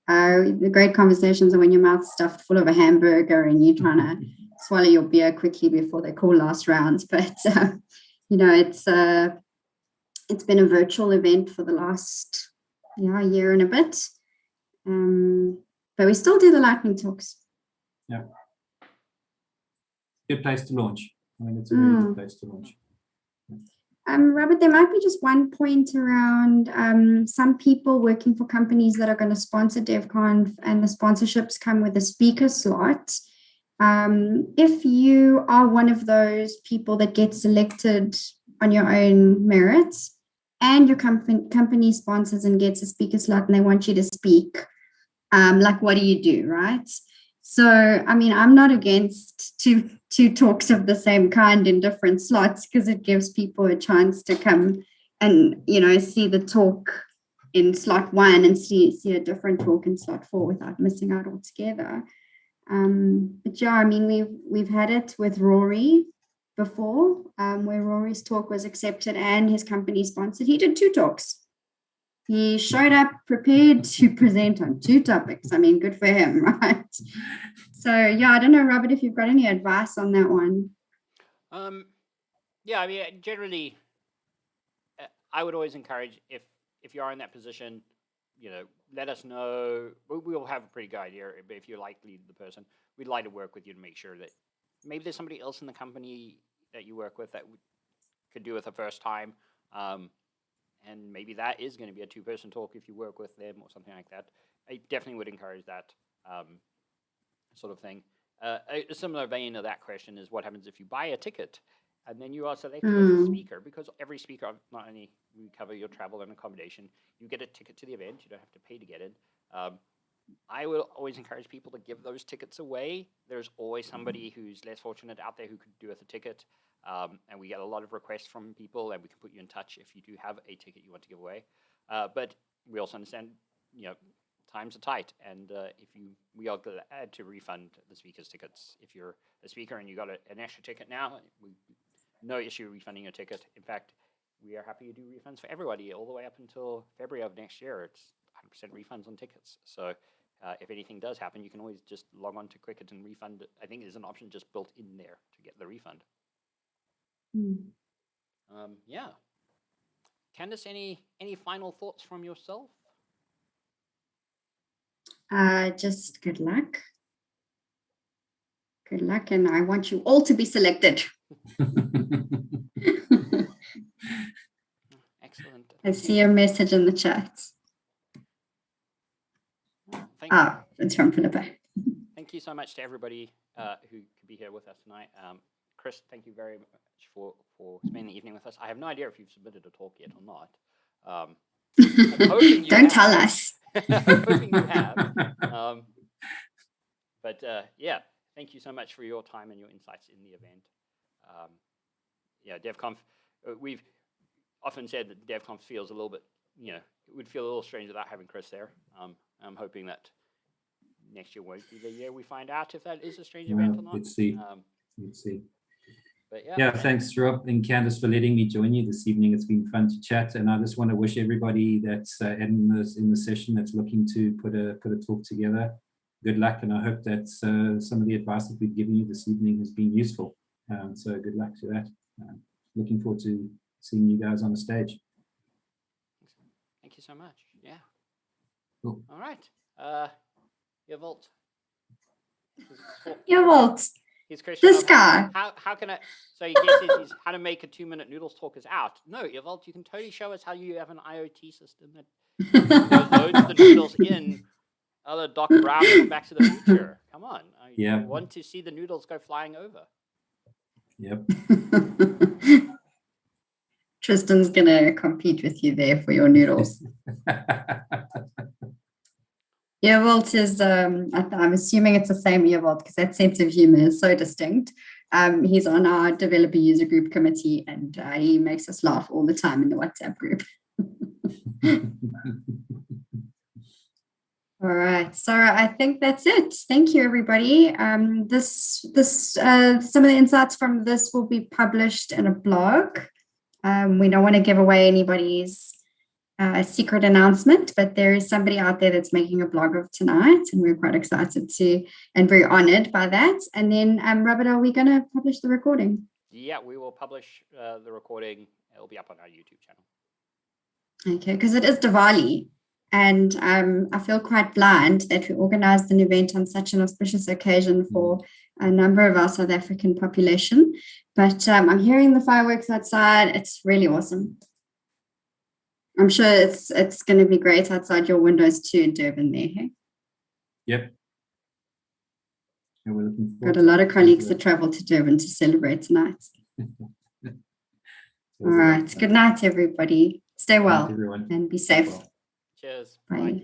The great conversations are when your mouth's stuffed full of a hamburger and you're trying to swallow your beer quickly before they call last rounds. But it's been a virtual event for the last year and a bit, but we still do the lightning talks. Yeah, good place to launch. I mean, it's a very good place to launch. Robert, there might be just one point around some people working for companies that are going to sponsor DevConf, and the sponsorships come with a speaker slot. If you are one of those people that gets selected on your own merits, and your company sponsors and gets a speaker slot and they want you to speak, what do you do, right? So, I mean, I'm not against two talks of the same kind in different slots, because it gives people a chance to come and, see the talk in slot 1 and see a different talk in slot 4 without missing out altogether. But yeah, I mean, we've had it with Rory before, where Rory's talk was accepted and his company sponsored. He did 2 talks. He showed up prepared to present on 2 topics. I mean, good for him, right? So, yeah, I don't know, Robert, if you've got any advice on that one. Yeah, I mean, generally, I would always encourage, if you are in that position, let us know. We'll have a pretty good idea. If you're likely the person, we'd like to work with you to make sure that maybe there's somebody else in the company that you work with that could do with a first time. And maybe that is going to be a 2-person talk if you work with them or something like that. I definitely would encourage that sort of thing. A similar vein of that question is what happens if you buy a ticket and then you are selected as a speaker, because every speaker, not only we cover your travel and accommodation, you get a ticket to the event. You don't have to pay to get in. I will always encourage people to give those tickets away. There's always somebody who's less fortunate out there who could do with a ticket. And we get a lot of requests from people, and we can put you in touch if you do have a ticket you want to give away. But we also understand, times are tight, and we are glad to refund the speaker's tickets. If you're a speaker and you got an extra ticket now, no issue refunding your ticket. In fact, we are happy to do refunds for everybody all the way up until February of next year. It's 100% refunds on tickets. So if anything does happen, you can always just log on to Cricut and refund it. I think there's an option just built in there to get the refund. Yeah. Candice, any final thoughts from yourself? Just good luck. Good luck, and I want you all to be selected. Excellent. I see your message in the chat. Thank you. It's from Philippa. Thank you so much to everybody who could be here with us tonight. Chris, thank you very much for spending the evening with us. I have no idea if you've submitted a talk yet or not. I'm hoping you Don't have. tell us. I'm hoping you have. But yeah, thank you so much for your time and your insights in the event. Yeah, DevConf, we've often said that DevConf feels a little bit, it would feel a little strange without having Chris there. I'm hoping that next year won't be the year we find out if that is a strange event or not. Let's see. But yeah. Yeah, thanks, Rob and Candice, for letting me join you this evening. It's been fun to chat, and I just want to wish everybody that's in the session that's looking to put a talk together good luck, and I hope that some of the advice that we've given you this evening has been useful. So good luck to that. Looking forward to seeing you guys on the stage. Thank you so much. Yeah. Cool. All right. Yvonne. Yvonne. This guy. How can I? So you guess is how to make a 2-minute noodles talk is out. No, Yvonne, you can totally show us how you have an IoT system that loads the noodles in. Other Doc Brown from Back to the Future. Come on. I want to see the noodles go flying over. Yep. Tristan's gonna compete with you there for your noodles. Earwalt is, I'm assuming it's the same Earwalt because that sense of humor is so distinct. He's on our developer user group committee, and he makes us laugh all the time in the WhatsApp group. All right, so I think that's it. Thank you, everybody. Some of the insights from this will be published in a blog. We don't want to give away anybody's secret announcement, but there is somebody out there that's making a blog of tonight, and we're quite excited to and very honored by that. And then, Robert, are we going to publish the recording? Yeah, we will publish the recording. It'll be up on our YouTube channel. Okay, because it is Diwali. And I feel quite blind that we organized an event on such an auspicious occasion for a number of our South African population. But I'm hearing the fireworks outside. It's really awesome. I'm sure it's going to be great outside your windows too in Durban there. Hey? Yep. Yeah, we're looking forward. Got a lot of colleagues that travel to Durban to celebrate tonight. All right. Good night, everybody. Stay well and be safe. Cheers. Bye.